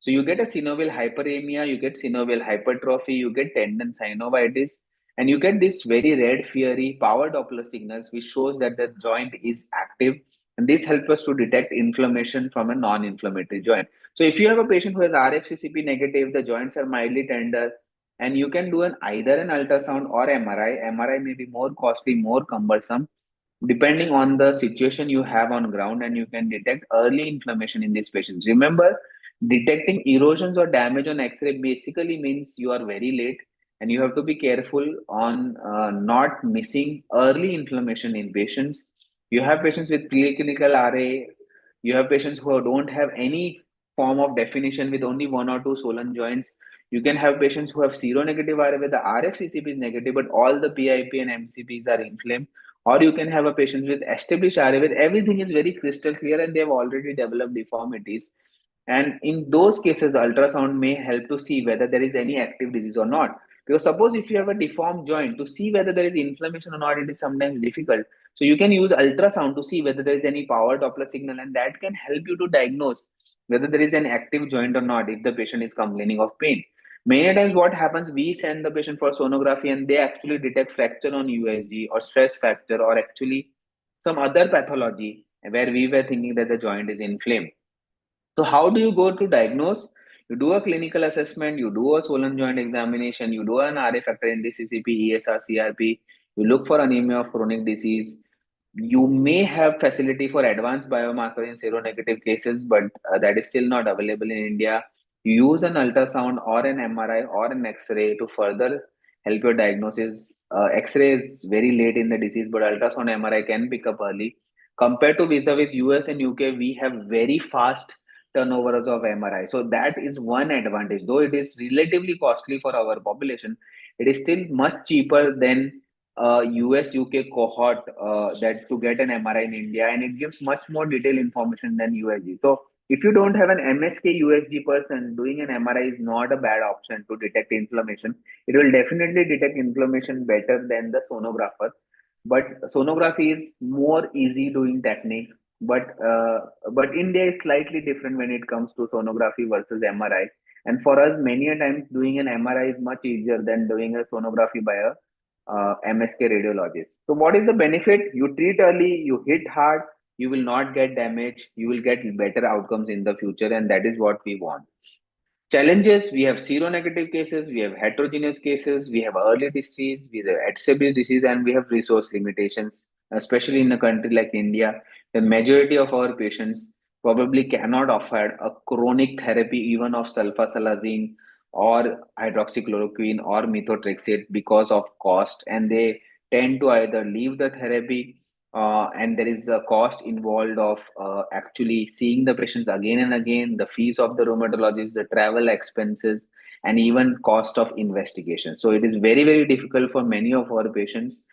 So you get a synovial hyperemia, you get synovial hypertrophy, you get tendon synovitis, and you get this very red, fiery power Doppler signals, which shows that the joint is active. And this helps us to detect inflammation from a non-inflammatory joint. So if you have a patient who has RFCCP negative, the joints are mildly tender, and you can do either an ultrasound or MRI. MRI may be more costly, more cumbersome, depending on the situation you have on ground, and you can detect early inflammation in these patients. Remember, detecting erosions or damage on X-ray basically means you are very late, and you have to be careful on not missing early inflammation in patients. You have patients with preclinical RA, you have patients who don't have any form of definition with only one or two swollen joints. You can have patients who have seronegative RA where the RFCCP is negative, but all the PIP and MCPs are inflamed. Or you can have a patient with established RA where everything is very crystal clear and they have already developed deformities. And in those cases, ultrasound may help to see whether there is any active disease or not. Because suppose if you have a deformed joint, to see whether there is inflammation or not, it is sometimes difficult. So you can use ultrasound to see whether there is any power Doppler signal, and that can help you to diagnose whether there is an active joint or not if the patient is complaining of pain. Many times what happens, we send the patient for sonography and they actually detect fracture on USG or stress fracture or actually some other pathology where we were thinking that the joint is inflamed. So how do you go to diagnose? You do a clinical assessment, you do a swollen joint examination, you do an RA factor index, CCP, ESR, CRP, you look for anemia of chronic disease. You may have facility for advanced biomarker in seronegative cases, but that is still not available in India. You use an ultrasound or an MRI or an X-ray to further help your diagnosis. X-ray is very late in the disease, but ultrasound MRI can pick up early. Compared to vis-a-vis US and UK, we have very fast turnovers of MRI. So that is one advantage. Though it is relatively costly for our population, it is still much cheaper than US UK cohort that to get an MRI in India, and it gives much more detailed information than USG. So if you don't have an MSK USG person, doing an MRI is not a bad option to detect inflammation. It will definitely detect inflammation better than the sonographer. But sonography is more easy doing technique. But India is slightly different when it comes to sonography versus MRI. And for us, many a times doing an MRI is much easier than doing a sonography by a MSK radiologist. So what is the benefit? You treat early, you hit hard, you will not get damage, you will get better outcomes in the future, and that is what we want. Challenges: we have seronegative cases, we have heterogeneous cases, we have early disease, we have established disease, and we have resource limitations, especially in a country like India. The majority of our patients probably cannot afford a chronic therapy, even of sulfasalazine or hydroxychloroquine or methotrexate because of cost, and they tend to either leave the therapy and there is a cost involved of actually seeing the patients again and again, the fees of the rheumatologist, the travel expenses, and even cost of investigation. So it is very, very difficult for many of our patients.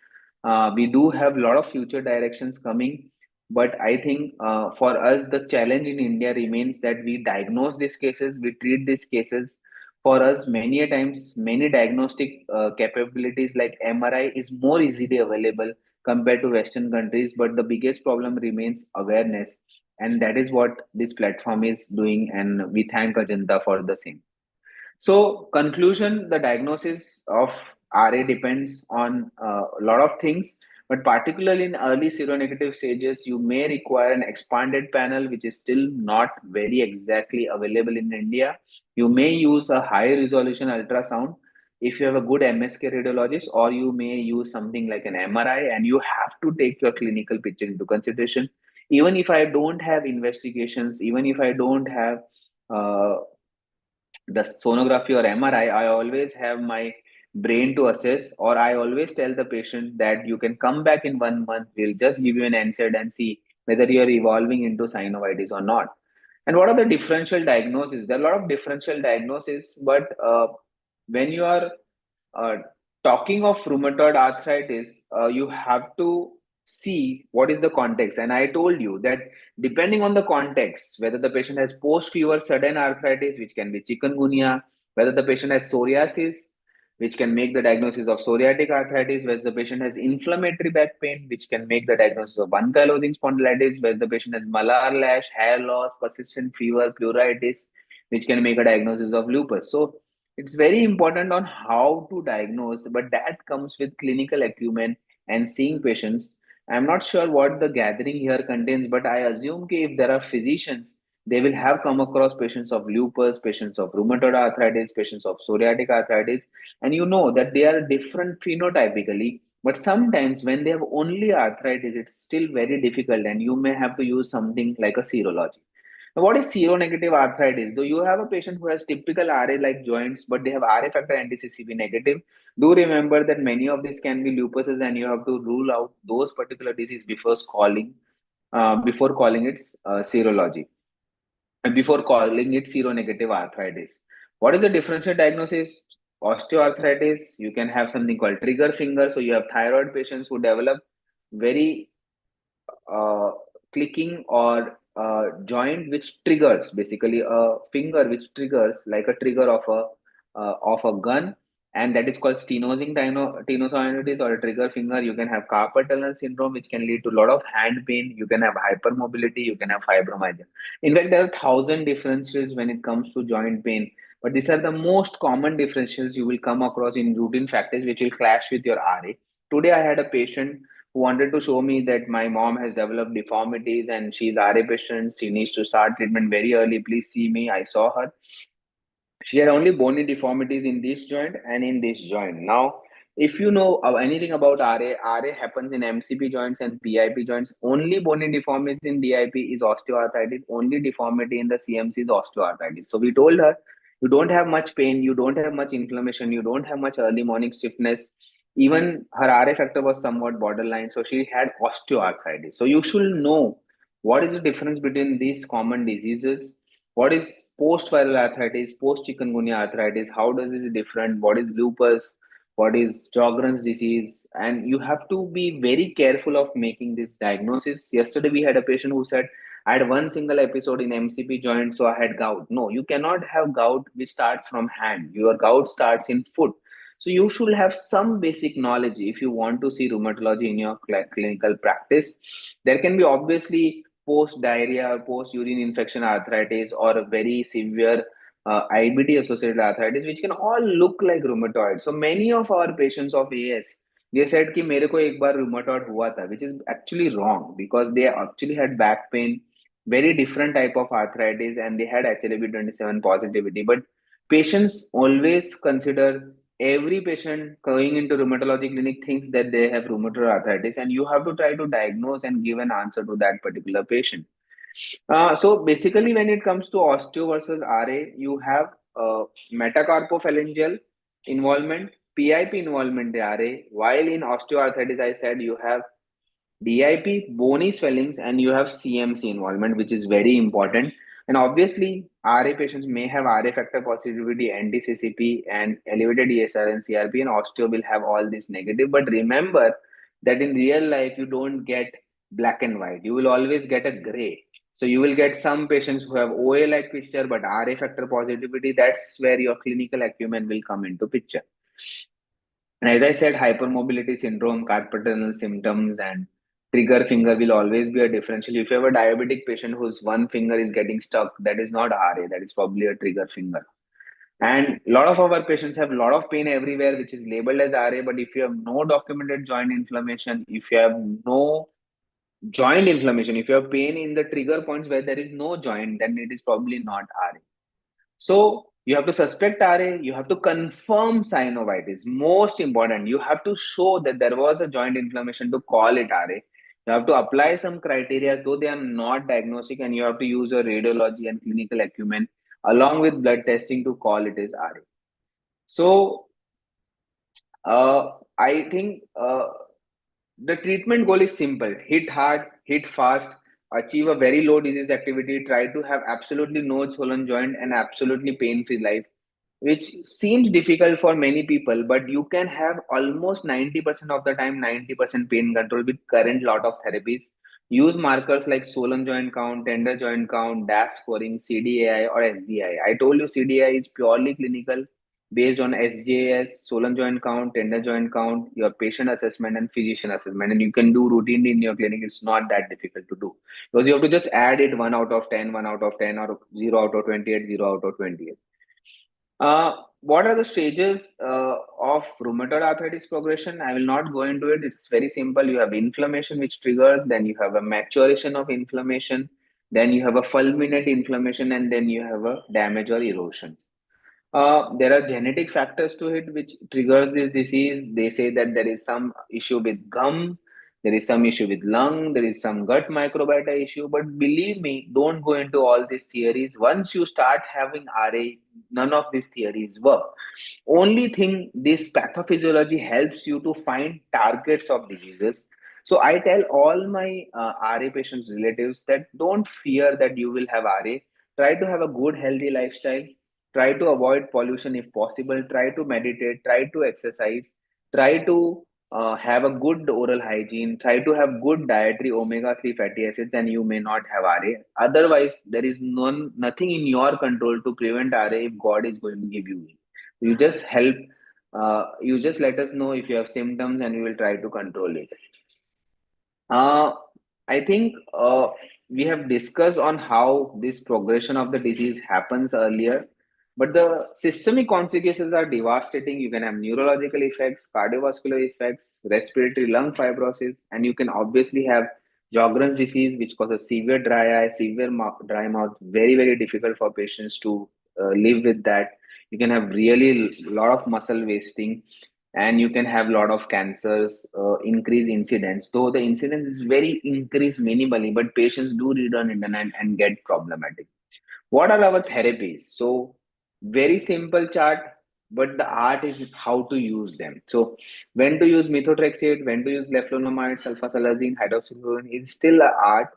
We do have a lot of future directions coming, but I think for us, the challenge in India remains that we diagnose these cases, we treat these cases. For us, many a times, many diagnostic capabilities like MRI is more easily available compared to Western countries. But the biggest problem remains awareness. And that is what this platform is doing. And we thank Ajanta for the same. So, conclusion: the diagnosis of RA depends on a lot of things, but particularly in early seronegative stages, you may require an expanded panel, which is still not very exactly available in India. You may use a high resolution ultrasound if you have a good MSK radiologist, or you may use something like an MRI, and you have to take your clinical picture into consideration. Even if I don't have investigations, even if I don't have uh, the sonography or MRI, I always have my brain to assess, or I always tell the patient that you can come back in 1 month. We'll just give you an NSAID and see whether you're evolving into synovitis or not. And what are the differential diagnoses? There are a lot of differential diagnoses, but when you are uh, talking of rheumatoid arthritis, you have to see what is the context. And I told you that depending on the context, whether the patient has post fever sudden arthritis, which can be chikungunya, whether the patient has psoriasis, which can make the diagnosis of psoriatic arthritis, whether the patient has inflammatory back pain, which can make the diagnosis of ankylosing spondylitis, whether the patient has malar lash, hair loss, persistent fever, pleuritis, which can make a diagnosis of lupus. So it's very important on how to diagnose, but that comes with clinical acumen and seeing patients. I'm not sure what the gathering here contains, but I assume that if there are physicians, they will have come across patients of lupus, patients of rheumatoid arthritis, patients of psoriatic arthritis, and you know that they are different phenotypically. But sometimes when they have only arthritis, it's still very difficult, and you may have to use something like a serology. Now, what is seronegative arthritis? Though you have a patient who has typical RA like joints, but they have RA factor anti-CCP negative, do remember that many of these can be lupuses, and you have to rule out those particular disease before calling it serology and before calling it seronegative arthritis. What is the differential diagnosis? Osteoarthritis. You can have something called trigger finger. So you have thyroid patients who develop very uh, clicking or joint which triggers, basically a finger which triggers like a trigger of a gun, and that is called stenosing tenosynovitis or a trigger finger. You can have carpal tunnel syndrome, which can lead to a lot of hand pain. You can have hypermobility. You can have fibromyalgia. In fact, there are 1,000 differences when it comes to joint pain, but these are the most common differentials you will come across in routine practice, which will clash with your RA. Today, I had a patient who wanted to show me that my mom has developed deformities and she's RA patient. She needs to start treatment very early. Please see me. I saw her. She had only bony deformities in this joint and in this joint. Now, if you know anything about RA happens in MCP joints and PIP joints. Only bony deformities in DIP is osteoarthritis. Only deformity in the CMC is osteoarthritis. So we told her, you don't have much pain, you don't have much inflammation, you don't have much early morning stiffness. Even her RA factor was somewhat borderline, so she had osteoarthritis. So you should know what is the difference between these common diseases. What is post-viral arthritis, post-chikungunya arthritis? How does this different? What is lupus? What is Sjogren's disease? And you have to be very careful of making this diagnosis. Yesterday, we had a patient who said, I had one single episode in MCP joint, so I had gout. No, you cannot have gout which starts from hand. Your gout starts in foot. So you should have some basic knowledge if you want to see rheumatology in your clinical practice. There can be obviously post diarrhea or post urine infection arthritis or a very severe IBD associated arthritis, which can all look like rheumatoid. So many of our patients of AS, they said कि मेरे को एक बार rheumatoid हुआ था, which is actually wrong because they actually had back pain, very different type of arthritis, and they had HLA-B27 positivity. But patients always consider, every patient going into rheumatology clinic thinks that they have rheumatoid arthritis, and you have to try to diagnose and give an answer to that particular patient. So basically, when it comes to osteo versus RA, you have metacarpophalangeal involvement, PIP involvement, the RA, while in osteoarthritis, I said you have DIP, bony swellings, and you have CMC involvement, which is very important. And obviously, RA patients may have RA factor positivity, anti-CCP, and elevated ESR and CRP, and osteo will have all this negative. But remember that in real life, you don't get black and white. You will always get a gray. So you will get some patients who have OA-like picture, but RA factor positivity. That's where your clinical acumen will come into picture. And as I said, hypermobility syndrome, carpal tunnel symptoms, and trigger finger will always be a differential. If you have a diabetic patient whose one finger is getting stuck, that is not RA, that is probably a trigger finger. And a lot of our patients have a lot of pain everywhere, which is labeled as RA. But if you have no documented joint inflammation, if you have no joint inflammation, if you have pain in the trigger points where there is no joint, then it is probably not RA. So you have to suspect RA, you have to confirm synovitis. Most important, you have to show that there was a joint inflammation to call it RA. You have to apply some criteria, though they are not diagnostic, and you have to use your radiology and clinical acumen along with blood testing to call it as RA. So I think the treatment goal is simple: hit hard, hit fast, achieve a very low disease activity, try to have absolutely no swollen joint and absolutely pain free life, which seems difficult for many people, but you can have almost 90% of the time 90% pain control with current lot of therapies. Use markers like swollen joint count, tender joint count, DAS scoring, CDAI or SDI. I told you CDAI is purely clinical based on SJS, swollen joint count, tender joint count, your patient assessment and physician assessment. And you can do routinely in your clinic. It's not that difficult to do because you have to just add it 1 out of 10, 1 out of 10, or 0 out of 28, 0 out of 28. what are the stages of rheumatoid arthritis progression? I will not go into it. It's very simple. You have inflammation, which triggers, then you have a maturation of inflammation, then you have a fulminant inflammation, and then you have a damage or erosion. There are genetic factors to it which triggers this disease. They say that there is some issue with gum, there is some issue with lung, there is some gut microbiota issue. But believe me, don't go into all these theories. Once you start having RA, none of these theories work. Only thing, this pathophysiology helps you to find targets of diseases. So I tell all my RA patients relatives that don't fear that you will have RA. Try to have a good healthy lifestyle, try to avoid pollution if possible, try to meditate, try to exercise, try to have a good oral hygiene, try to have good dietary omega-3 fatty acids, and you may not have RA. Otherwise, there is nothing in your control to prevent RA if God is going to give you it. You just help, you just let us know if you have symptoms and we will try to control it. uh, I think we have discussed on how this progression of the disease happens earlier, but the systemic consequences are devastating. You can have neurological effects, cardiovascular effects, respiratory lung fibrosis, and you can obviously have Sjogren's disease, which causes severe dry eye, severe dry mouth. Very, very difficult for patients to live with that. You can have really lot of muscle wasting, and you can have a lot of cancers, increase incidence, though the incidence is very increased minimally, but patients do read on internet and get problematic. What are our therapies? So very simple chart, but the art is how to use them. So when to use methotrexate, when to use leflunomide, sulfasalazine, hydroxychloroquine is still an art.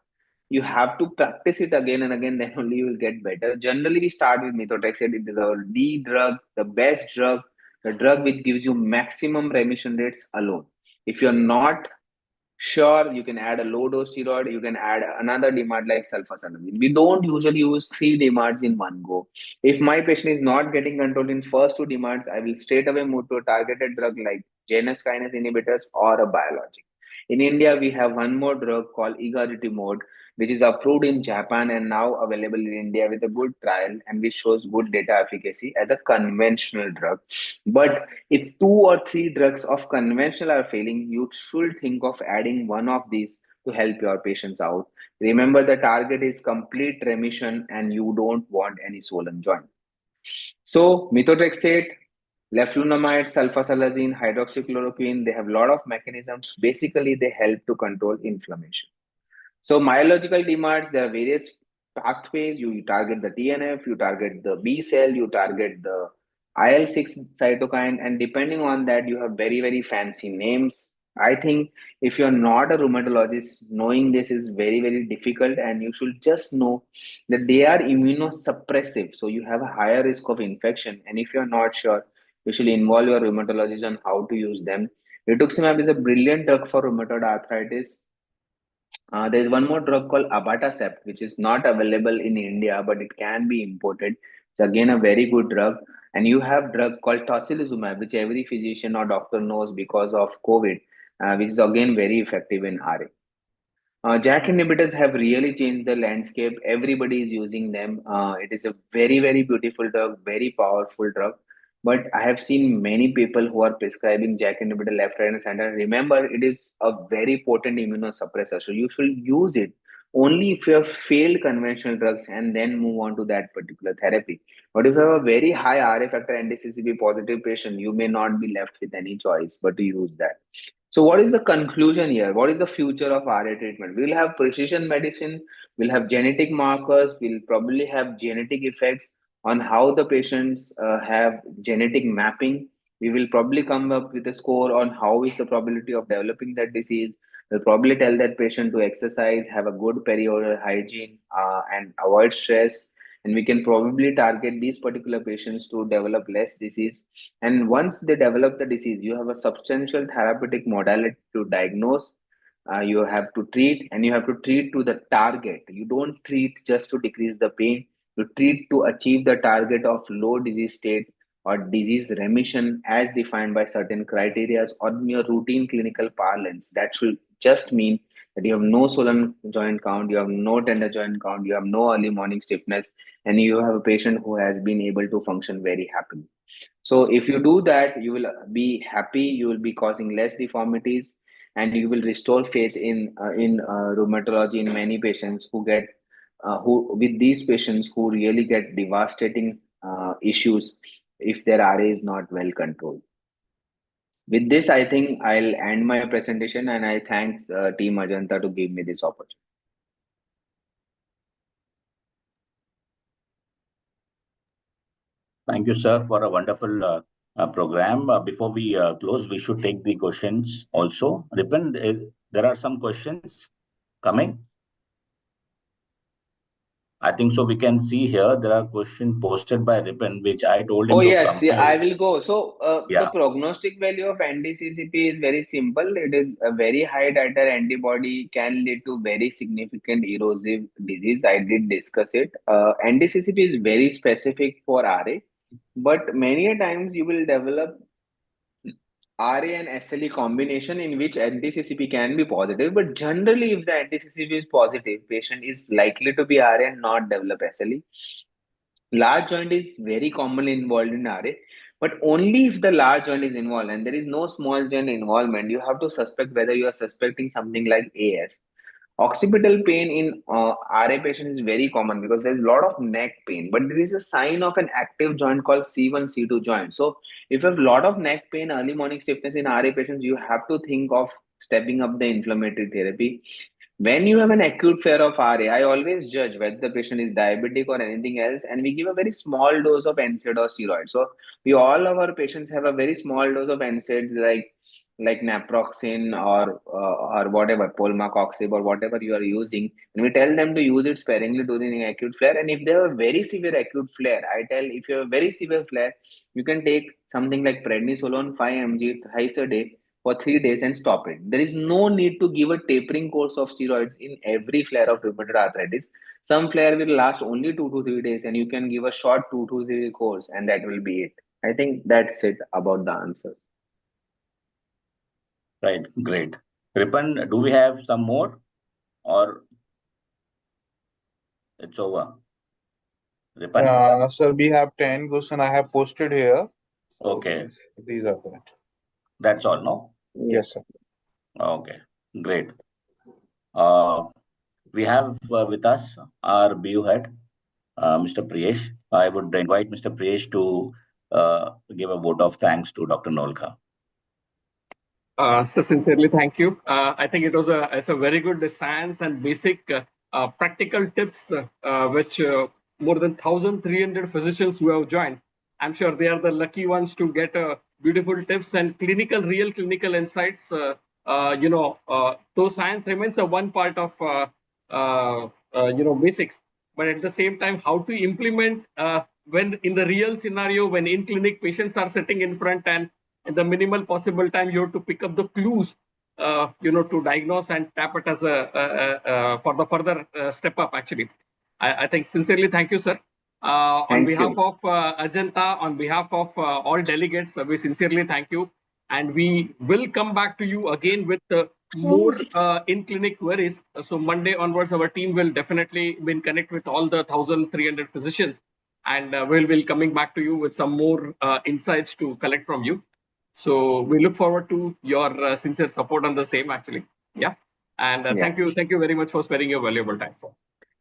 You have to practice it again and again, then only you will get better. Generally, we start with methotrexate. It is our D drug, the best drug, the drug which gives you maximum remission rates alone. If you're not sure, you can add a low dose steroid, you can add another DMARD like sulfasalazine. We don't usually use three DMARDs in one go. If my patient is not getting control in first two DMARDs, I will straight away move to a targeted drug like Janus kinase inhibitors or a biologic. In India, we have one more drug called igaritimod, which is approved in Japan and now available in India with a good trial and which shows good data efficacy as a conventional drug. But if two or three drugs of conventional are failing, you should think of adding one of these to help your patients out. Remember, the target is complete remission and you don't want any swollen joint. So, methotrexate, leflunomide, sulfasalazine, hydroxychloroquine, they have a lot of mechanisms. Basically, they help to control inflammation. So myological demands, there are various pathways. You target the TNF, you target the B cell, you target the IL-6 cytokine, and depending on that, you have very, very fancy names. I think if you're not a rheumatologist, knowing this is very, very difficult, and you should just know that they are immunosuppressive. So you have a higher risk of infection. And if you're not sure, you should involve your rheumatologist on how to use them. Rituximab is a brilliant drug for rheumatoid arthritis. There's one more drug called abatacept, which is not available in India, but it can be imported. It's again a very good drug. And you have drug called tocilizumab, which every physician or doctor knows because of COVID, which is again very effective in RA. JAK inhibitors have really changed the landscape. Everybody is using them. It is a very, very beautiful drug, very powerful drug. But I have seen many people who are prescribing JAK inhibitor left, right, and center. Remember, it is a very potent immunosuppressor. So you should use it only if you have failed conventional drugs and then move on to that particular therapy. But if you have a very high RA factor NDCCP positive patient, you may not be left with any choice but to use that. So, what is the conclusion here? What is the future of RA treatment? We'll have precision medicine, we'll have genetic markers, we'll probably have genetic effects on how the patients have genetic mapping. We will probably come up with a score on how is the probability of developing that disease. We'll probably tell that patient to exercise, have a good perioral hygiene, and avoid stress. And we can probably target these particular patients to develop less disease. And once they develop the disease, you have a substantial therapeutic modality to diagnose. You have to treat, and you have to treat to the target. You don't treat just to decrease the pain. You treat to achieve the target of low disease state or disease remission as defined by certain criteria or in your routine clinical parlance. That should just mean that you have no swollen joint count, you have no tender joint count, you have no early morning stiffness, and you have a patient who has been able to function very happily. So if you do that, you will be happy, you will be causing less deformities, and you will restore faith in rheumatology in many patients who get who with these patients who really get devastating issues if their RA is not well controlled. With this, I think I'll end my presentation, and I thanks Team Ajanta to give me this opportunity. Thank you, sir, for a wonderful program. Before we close, we should take the questions also. Ripon, there are some questions coming. I think so. We can see here there are questions posted by Ripon, which I told Oh him to yes, yeah, I compile. will go. So the Yeah, prognostic value of NDCCP is very simple. It is a very high titer antibody can lead to very significant erosive disease. I did discuss it. NDCCP is very specific for RA, but many a times you will develop RA and SLE combination in which NDCCP can be positive. But generally, if the NDCCP is positive, patient is likely to be RA and not develop SLE. Large joint is very commonly involved in RA, but only if the large joint is involved and there is no small joint involvement, you have to suspect whether you are suspecting something like AS. Occipital pain in RA patient is very common because there's a lot of neck pain, but there is a sign of an active joint called C1, C2 joint. So if you have a lot of neck pain, early morning stiffness in RA patients, you have to think of stepping up the inflammatory therapy. When you have an acute flare of RA, I always judge whether the patient is diabetic or anything else, and we give a very small dose of NSAID or steroid. So we all our patients have a very small dose of NSAIDs like naproxen or whatever polmacoxib or whatever you are using, and we tell them to use it sparingly during acute flare. And if they have a very severe acute flare, I tell if you have a very severe flare, you can take something like prednisolone 5 mg thrice a day for 3 days and stop it. There is no need to give a tapering course of steroids in every flare of rheumatoid arthritis. Some flare will last only 2 to 3 days, and you can give a short 2 to 3 course, and that will be it. I think that's it about the answers. right. Great. Ripon, do we have some more or it's over? Ripon? Sir, we have 10 questions I have posted here. So Okay. these are that. That's all, no? Yes, sir. Okay. Great. We have with us our BU head, Mr. Priyesh. I would invite Mr. Priyesh to give a vote of thanks to Dr. Nolkha. So sincerely, thank you. I think it's a very good science and basic practical tips which more than 1,300 physicians who have joined. I'm sure they are the lucky ones to get beautiful tips and real clinical insights. Though science remains a one part of basics, but at the same time, how to implement when in the real scenario, when in clinic patients are sitting in front and in the minimal possible time, you have to pick up the clues, to diagnose and tap it as for the further step up. Actually, I think sincerely, thank you, sir. On Thank behalf you. of Ajanta, on behalf of all delegates, we sincerely thank you, and we will come back to you again with more in clinic queries. So Monday onwards, our team will definitely be in connect with all the 1,300 physicians, and we'll coming back to you with some more insights to collect from you. So we look forward to your sincere support on the same, actually. Yeah. And Yeah. thank you very much for sparing your valuable time.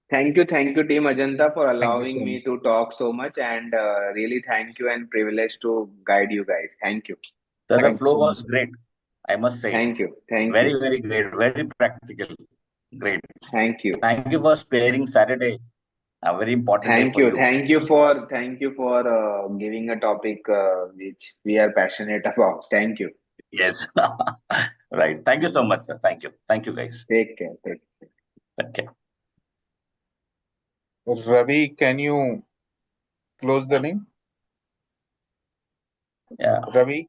Thank you, Team Ajanta, for Thank you so allowing me much. to talk so much, and really thank you and privilege to guide you guys. Thank you. So the Thank you flow so much. was great, I must say. Thank you. Thank Very, you. very great, very practical. Great. Thank you. Thank you for sparing Saturday, a very important day Thank for you. you. Thank you for giving a topic which we are passionate about. Thank you. Yes. Right. Thank you so much, sir. Thank you. Thank you, guys. Take care. Take care. Thank you. Ravi, can you close the link? Yeah. Ravi?